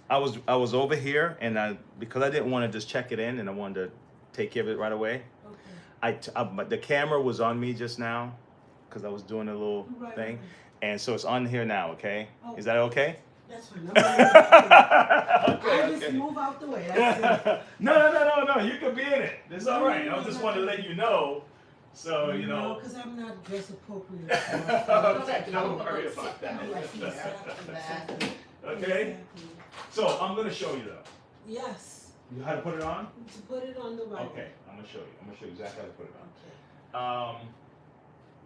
I was over here, and because I didn't want to just check it in, and I wanted to take care of it right away. Okay. The camera was on me just now, because I was doing a little Right, thing, right. and so it's on here now. Okay, Oh. is that okay? That's fine. I Okay, just okay. move out the way. That's it. No. You can be in it. It's all right. I just wanted to let you know, so you No, know. because I'm not dressed appropriately. Okay, don't worry about that. Okay. So I'm gonna show you though. Yes. You how to put it on? To put it on the right. Okay, I'm gonna show you. I'm gonna show you exactly how to put it Okay. on.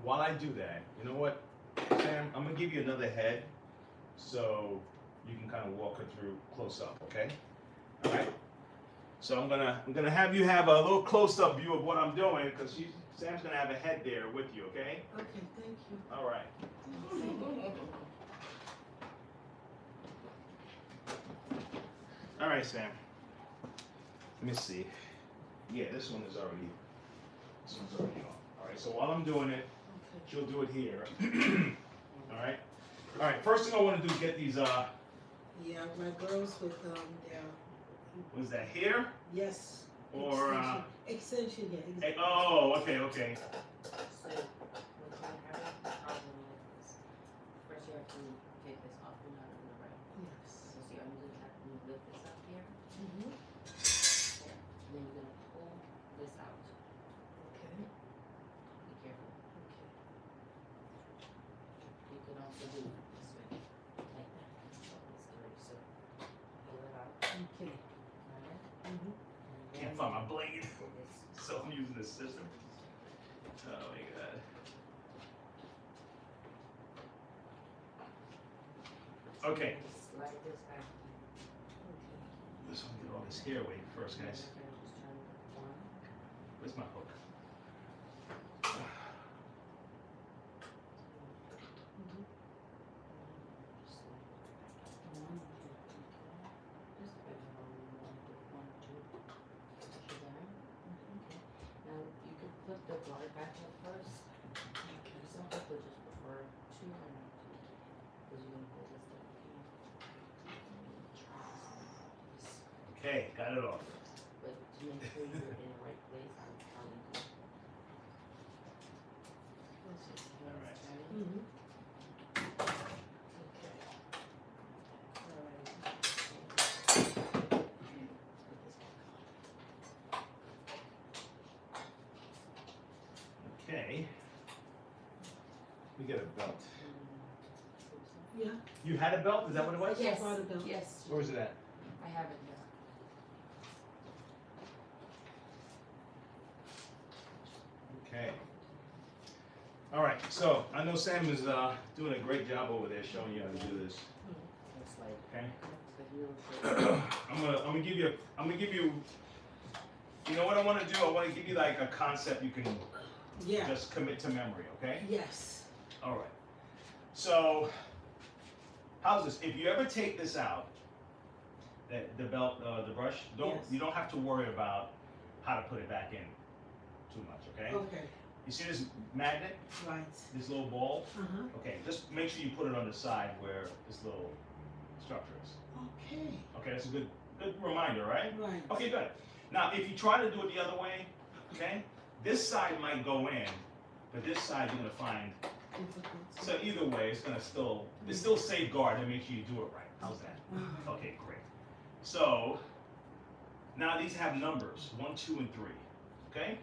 While I do that, you know what, Sam? I'm gonna give you another head, so you can kind of walk her through close up. Okay. All right. So I'm gonna have you have a little close up view of what I'm doing, because Sam's gonna have a head there with you. Okay. Okay, thank you. All right. All right, Sam. Let me see. Yeah, this one's already on. All right, so while I'm doing it, Okay. she'll do it here. All right. All right. First thing I want to do is get these. Yeah, my girls with their Was that here? yes. Or extension, yeah. Hey, oh, okay. So, what you're having a problem with is, first you have to take this off and out of the right. Yes. So see, I'm gonna have to lift this up here. Mm-hmm. There. And then you're gonna pull this out. Okay. Be careful. Okay. You can also do it this way, like that. So it's through. So pull it out. Okay. Alright? Mm-hmm. And Can't then find my blade, pull this. so I'm using this system. Oh my god. Okay. Slide this back. This one, get all this hair away first, guys. Just turn one. Where's my hook? Just slide it back. One, just bend it over one, two. Okay, there. Okay. Now you could put the guard back up first. Some people just prefer two or not two, because you're gonna pull this down here. Okay, got it off. But to make sure you're in the right place, I'm telling you. Let's just All right. turn it. Mm-hmm. Alright. Okay. We get a belt. Yeah. You had a belt? Is that what it was? Yes, brought a belt. yes, Where was it at? I have it here. Okay. All right. So I know Sam is doing a great job over there showing you how to do this. It's like, Okay. the heels. I'm gonna give you. You know what I want to do? I want to give you like a concept you can Yeah. just commit to memory. Okay. Yes. All right. So how's this? If you ever take this out, the belt, the brush, Yes. you don't have to worry about how to put it back in too much. Okay. Okay. You see this magnet, Right. this little ball? Uh-huh. Okay, just make sure you put it on the side where this little structure is. Okay. Okay, that's a good reminder, right? Right. Okay, good. Now, if you try to do it the other way, okay, this side might go in, but this side you're gonna find. So either way, it's still safeguard and make sure you do it right. How's that? Okay, great. So now these have numbers, 1, 2, and 3. Okay?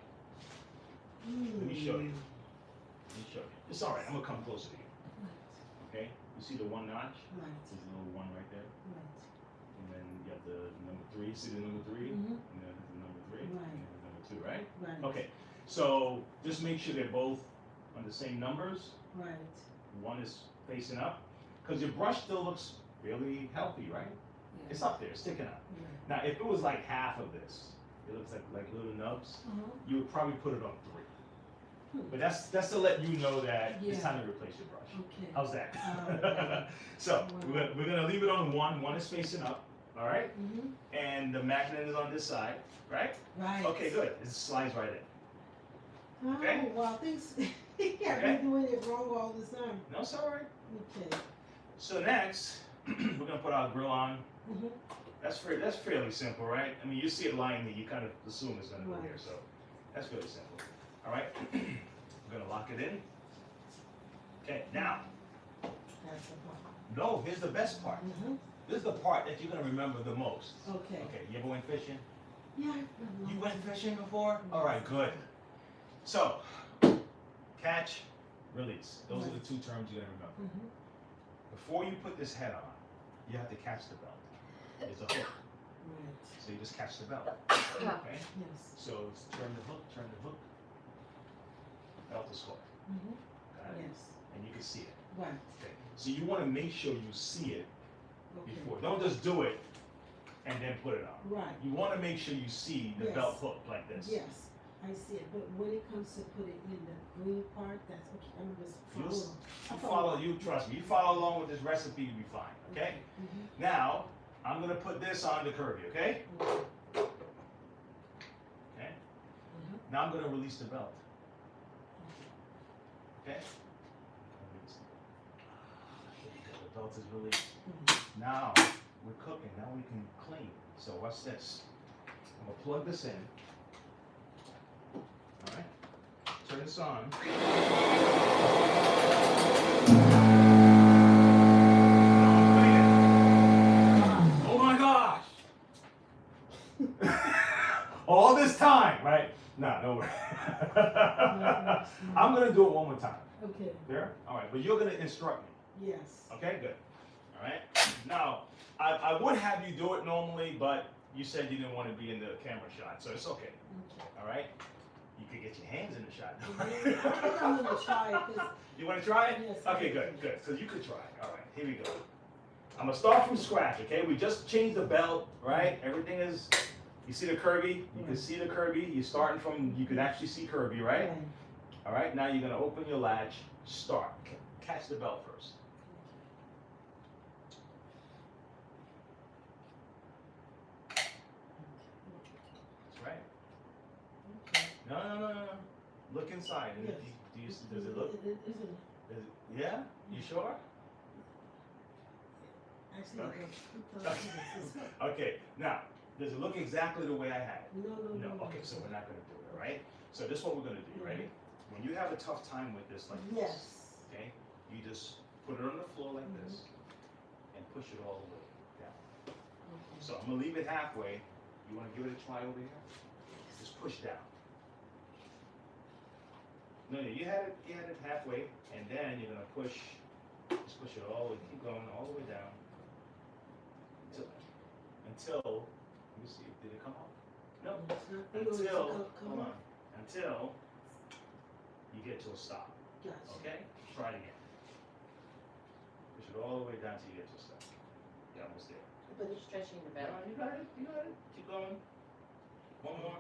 Let me show you. It's all right. I'm gonna come closer to you. Okay? You see the one notch? Right. There's a little one right there, Right. and then you have the number 3. See the number 3? Mhm. And then the number 3. Right. And then the number 2. Right? Right. Okay. So just make sure they're both on the same numbers. Right. One is facing up, because your brush still looks really healthy, right? It's up there, it's sticking up. Yeah. Now, if it was like half of this, it looks like little nubs. Uh-huh. You would probably put it on 3. But that's to let you know that it's Yeah. time to replace your brush. Okay. How's that? Alright. So we're gonna leave it on 1. 1 is facing up, all right? Mm-hmm. And the magnet is on this side, right? Right. Okay, good. It slides right in. Oh, Okay. well, things, I've Okay. been doing it wrong all the time. No, it's all right. Okay. So next, we're gonna put our grill on. Mm-hmm. That's fairly simple, right? I mean, you see it lying there, you kind of assume it's gonna go Right. here, so that's fairly simple. All right, we're gonna lock it in. Okay, now, That's the part. no, here's the best part. Mm-hmm. This is the part that you're gonna remember the most. Okay. Okay, you ever went fishing? Yeah. You went fishing before? All right, good. So, catch, release. Those are the 2 terms you're gonna remember. Mm-hmm. Before you put this head on, you have to catch the belt. There's a hook, Right. so you just catch the belt. Yeah. Okay? Yes. So it's turn the hook, belt is hooked. Mm-hmm. Got it? Yes. And you can see it. Right. Okay. So you want to make sure you see it Okay. before. Don't just do it and then put it on. Right. You want to make sure you see the Yes. belt hooked like this. Yes. I see it. But when it comes to put it in the green part, that's okay. I'm just You follow, you trust me. You follow along with this recipe, you'll be fine. Okay? Mm-hmm. Now, I'm going to put this on the Kirby, okay? Okay. Okay? Mhm. Now I'm going to release the belt. Okay? Here you go. The belt is released. Mhm. Now we're cooking. Now we can clean. So watch this. I'm gonna plug this in. All right. Turn this on. Now I'm cleaning. Oh my gosh! All this time, right? Nah, no way. I'm gonna do it one more time. Okay. There? All right. But you're gonna instruct me. Yes. Okay, good. All right. Now, I would have you do it normally, but you said you didn't want to be in the camera shot, so it's okay. Okay. All right. You could get your hands in the shot. I think I'm gonna try it 'cause You want to try it? Yes. Okay, good, good. So you could try it. All right. Here we go. I'm gonna start from scratch. Okay. We just changed the belt, right? Everything is. You see the Kirby? You can see the Kirby. You're starting from. You can actually see Kirby, right? All right. Now you're gonna open your latch. Start. Catch the belt first. That's right. Okay. No. Look inside. And Yes. does it look? Yeah? You sure? Actually, Okay. it's Okay. Now, does it look exactly the way I had it? No. Okay, so we're not going to do it, all right? So this is what we're going to do, ready? When you have a tough time with this like this, Yes. okay, you just put it on the floor like this and push it all the way down. Okay. So I'm going to leave it halfway. You want to give it a try over here? Just push down. No, you had it halfway, and then you're gonna just push it all the way, keep going all the way down until let me see, did it come off? No. Hold on, until you get to a stop. Gotcha. Okay, try it again. Push it all the way down till you get to a stop. You're almost there. But you're stretching the Come belly. on, you got it. Keep going. One more.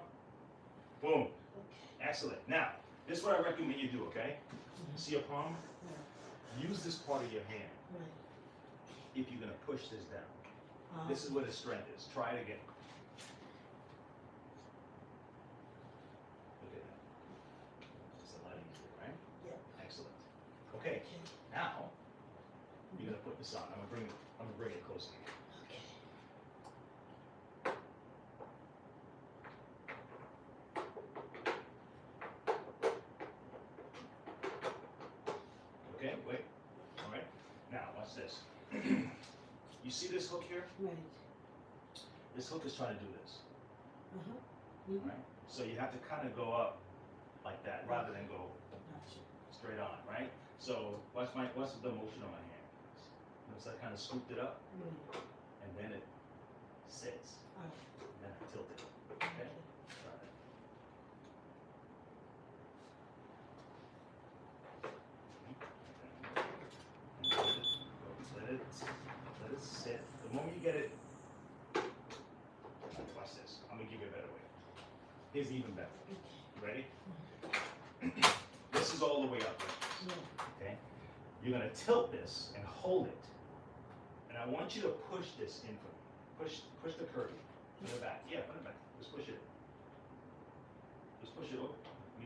Boom. Excellent. Now, this is what I recommend you do, okay? See your palm? Use this part of your hand Right. if you're going to push this down. This is where the strength is. Try it again. Look at that. It's a lot easier, right? Yeah. Excellent. Okay. Now, you're going to put this on. I'm going to bring it closer to you. Okay, wait. All right. Now, watch this. You see this hook here? Right. This hook is trying to do this. Uh-huh. All right? So you have to kind of go up like that rather than go Gotcha. straight on, right? So watch the motion on my hand. Notice I kind of scooped it up Right. and then it sits. Alright. And then I tilt it. Okay? Try that. Let it sit. The moment you get it, watch this. I'm gonna give you a better way. Here's even better. You ready? This is all the way up. Yeah. Okay? You're gonna tilt this and hold it. And I want you to push this in for me. Push the curve. Put it back. Yeah, put it back. Just push it. Just push it over.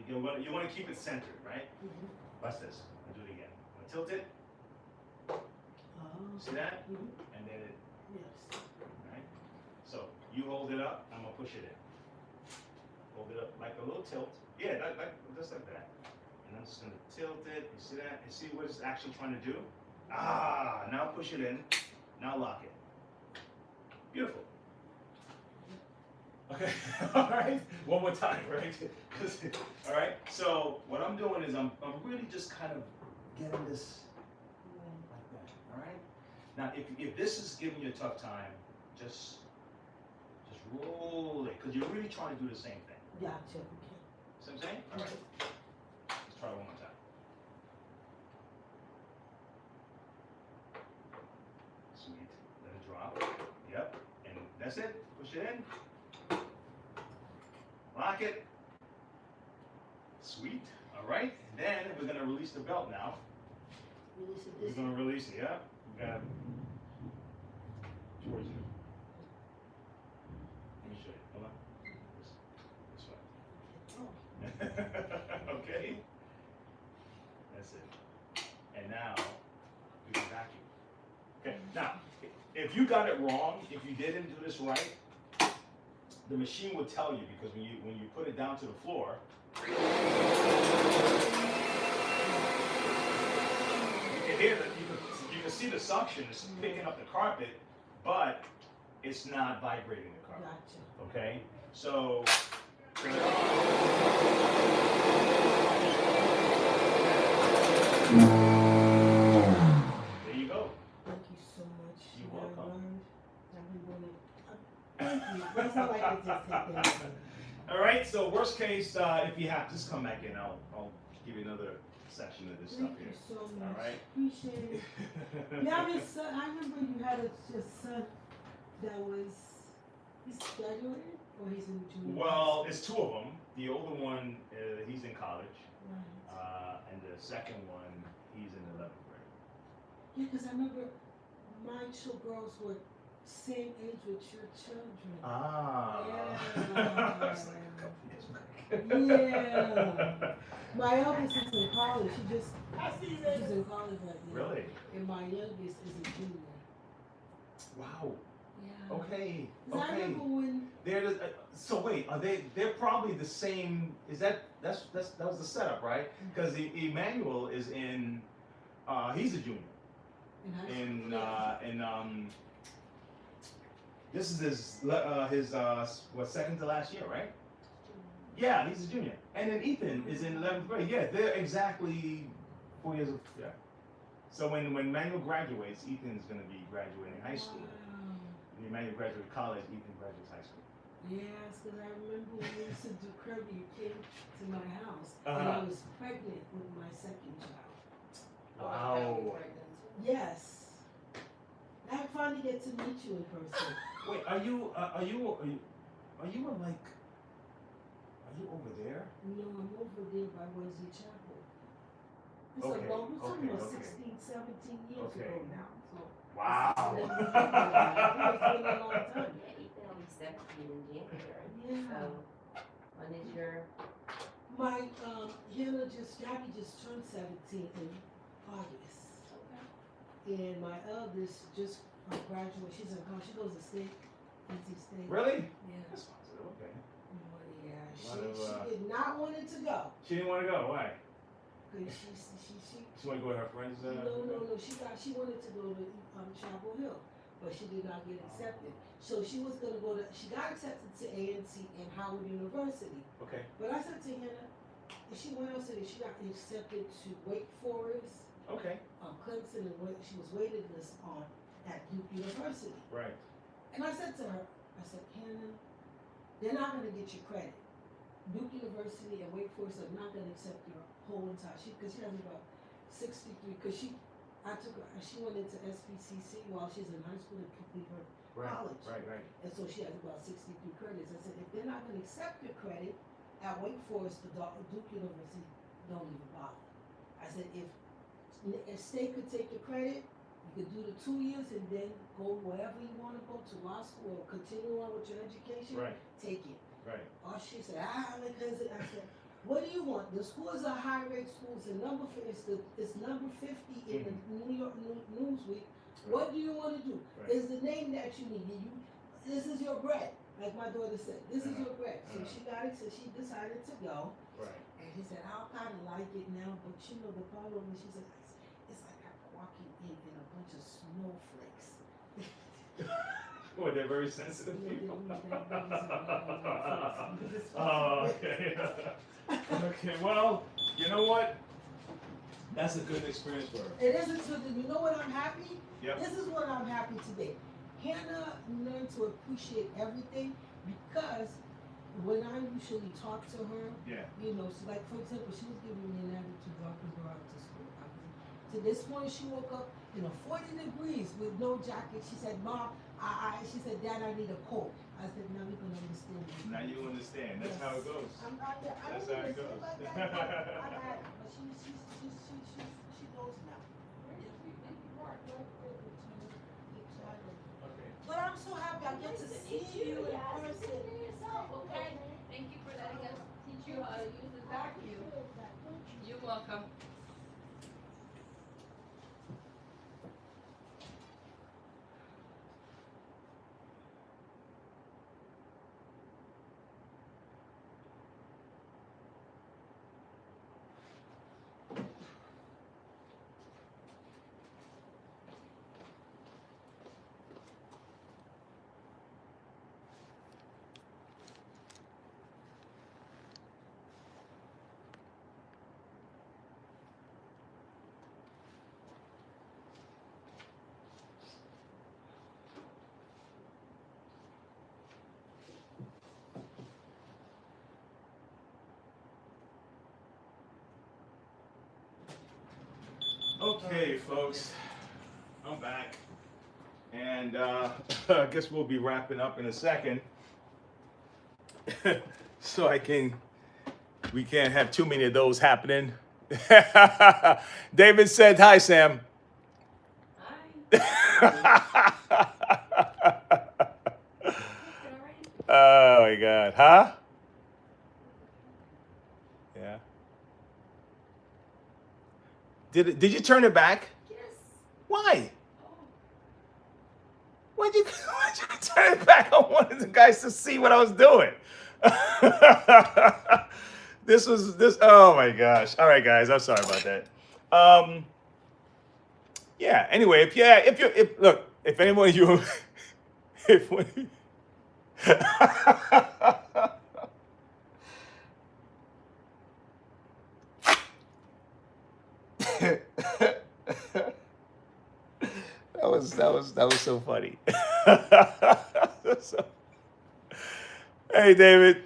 You want to keep it centered, right? Watch this. I'll do it again. I'm gonna tilt it. Oh. See that? Mhm. And then it, Yes. right? So you hold it up. I'm gonna push it in. Hold it up like a little tilt. Yeah, just like that. And I'm just gonna tilt it. You see that? You see what it's actually trying to do? Ah, now push it in. Now lock it. Beautiful. Okay, all right. One more time, right? All right. So what I'm doing is I'm really just kind of getting this like that. All right. Now, if this is giving you a tough time, just roll it because you're really trying to do the same thing. Gotcha. Okay. See what I'm saying? All right. Let's try it one more time. Sweet. Let it drop. Yep. And that's it. Push it in. Lock it. Sweet. All right. And then we're going to release the belt now. Release it We're this going to release it. Yeah. We got towards you. Let me show you. Hold on. This way. Okay. That's it. And now we can vacuum. Okay. Now, if you got it wrong, if you didn't do this right, the machine will tell you because when you put it down to the floor, you can hear that you can see the suction is picking up the carpet, but it's not vibrating the carpet. Gotcha. Okay, so turn it on. There you go. Thank you so much. You're I welcome. learned. I've been doing it. Thank you. That's all I can just say. Thank you. All right. So worst case, if you have, just come back in. I'll give you another section of this stuff Thank you here. so much. All right. Appreciate it. Now, your son, I remember you had your son that was, he's graduated or he's in junior? Well, it's two of them. The older one, he's in college, Right. and the second one, he's in 11th grade. Yeah, because I remember my two girls were same age with your children. Ah. Yeah. It's like a couple years back. Yeah. My eldest is in college. She's in college right now. Really? And my youngest is a junior. Wow. Yeah. Okay. 'Cause I Okay. remember when. So wait, are they? They're probably the same. That was the setup, right? Because Emmanuel is in. He's a junior. In high school. In this is his second to last year, right? Yeah, he's a junior. And then Ethan is in 11th grade. Yeah, they're exactly 4 years. Yeah. So when Manuel graduates, Ethan's going to be graduating high school. Wow. When Manuel graduates college, Ethan graduates high school. Yes, because I remember when we used to do Kirby, you came to my house, and I was pregnant with my second child. Wow. Yes. I finally get to meet you in person. Wait, are you over there? No, I'm over there by Wesley Chapel. It's Okay, a long, it's okay, almost okay. 16, 17 years Okay. ago now. So Wow. it's been a long time. Yeah, Ethan will be 17 in January. Yeah. So, when is your? My Gabby just turned 17 in August. And my eldest just graduated. She's in college. She goes to state, NC State. Really? Yeah. That's positive. Okay. Well, yeah. Lot She did not want it to go. She didn't want to go. Why? Cause She wanted to go with her friends. no. She wanted to go to Chapel Hill, but she did not get accepted. So she was gonna go to. She got accepted to ANC and Howard University. Okay. But I said to Hannah, if she went else, she got accepted to Wake Forest, Okay. Clemson, and what she was waiting list on at Duke University. Right. And I said to her, I said, Hannah, they're not gonna get your credit. Duke University and Wake Forest are not gonna accept your whole entire. Because she has about 63. Because she went into SPCC while she's in high school to complete her college. Right. And so she has about 63 credits. I said, if they're not gonna accept your credit at Wake Forest, Duke University, don't even bother. I said, if state could take your credit, you could do the 2 years and then go wherever you want to go to law school or continue on with your education. Right. Take it. Right. Or she said, because I said, what do you want? The schools are high rate schools. And it's number 50 in the New York Newsweek. What do you want to do? Right. Is the name that you need? This is your bread, like my daughter said. This is your bread. So she got it. So she decided to go. Right. And he said, I kind of like it now, but the problem is, she said, it's like I'm walking in a bunch of snowflakes. Boy, they're very sensitive people. Okay. Okay, well, you know what? That's a good experience for her. It isn't so that you know what I'm happy? Yep. This is what I'm happy today. Hannah learned to appreciate everything because when I usually talk to her, so like for example, she was giving me an attitude dropping her out to school. To this point, she woke up 40 degrees with no jacket. She said, Mom, she said, Dad, I need a coat. I said, now you can understand. Now you understand. That's how it goes. That's how it goes. But she knows now. But I'm so happy I get to see you in person. Okay. Thank you for letting us teach you how to use the vacuum. You're welcome. Okay, folks, I'm back, and I guess we'll be wrapping up in a second, so we can't have too many of those happening. David said, "Hi, Sam." Hi. Oh my God, huh? Yeah. Did you turn it back? Yes. Why? Oh. Why'd you turn it back? I wanted the guys to see what I was doing. This. Oh my gosh! All right, guys, I'm sorry about that. Yeah. Anyway, if anyone of you, That was so funny. Hey, David.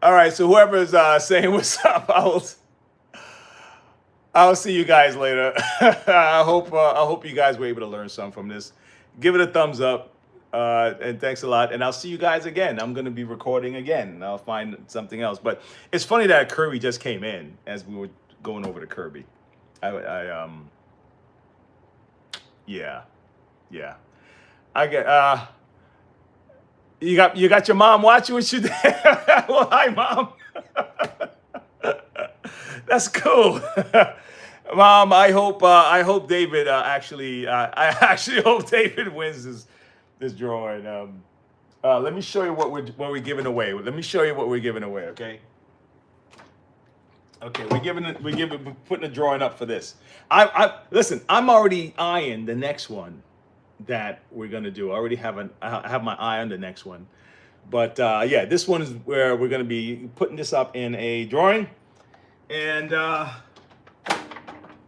All right, so whoever's saying what's up, I'll see you guys later. I hope you guys were able to learn something from this. Give it a thumbs up, and thanks a lot. And I'll see you guys again. I'm gonna be recording again, and I'll find something else. But it's funny that Kirby just came in as we were going over to Kirby. Yeah. I get you got your mom watching what you did. Well, hi, Mom. That's cool. Mom, I hope David I actually hope David wins this drawing. Let me show you what we're giving away. Let me show you what we're giving away, okay? Okay, we're putting a drawing up for this. Listen, I'm already eyeing the next one that we're gonna do. I already have I have my eye on the next one. But yeah, this one is where we're gonna be putting this up in a drawing. And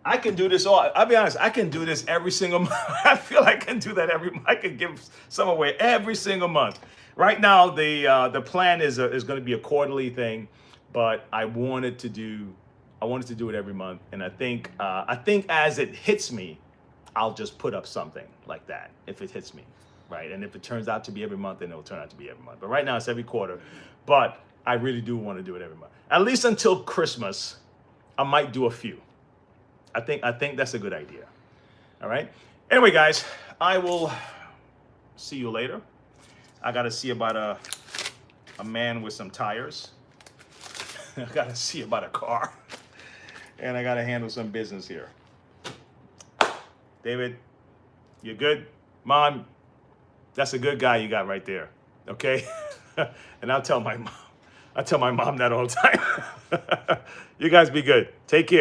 I can do this I'll be honest, I can do this every single month. I feel I can do that every month. I can give some away every single month. Right now, the plan is going to be a quarterly thing, but I wanted to do it every month. And I think as it hits me, I'll just put up something like that if it hits me, right? And if it turns out to be every month, then it'll turn out to be every month. But right now it's every quarter. But I really do want to do it every month. At least until Christmas, I might do a few. I think that's a good idea. All right. Anyway, guys, I will see you later. I got to see about a man with some tires. I got to see about a car. And I got to handle some business here. David, you good? Mom, that's a good guy you got right there. Okay? And I'll tell my mom that all the time. You guys be good. Take care.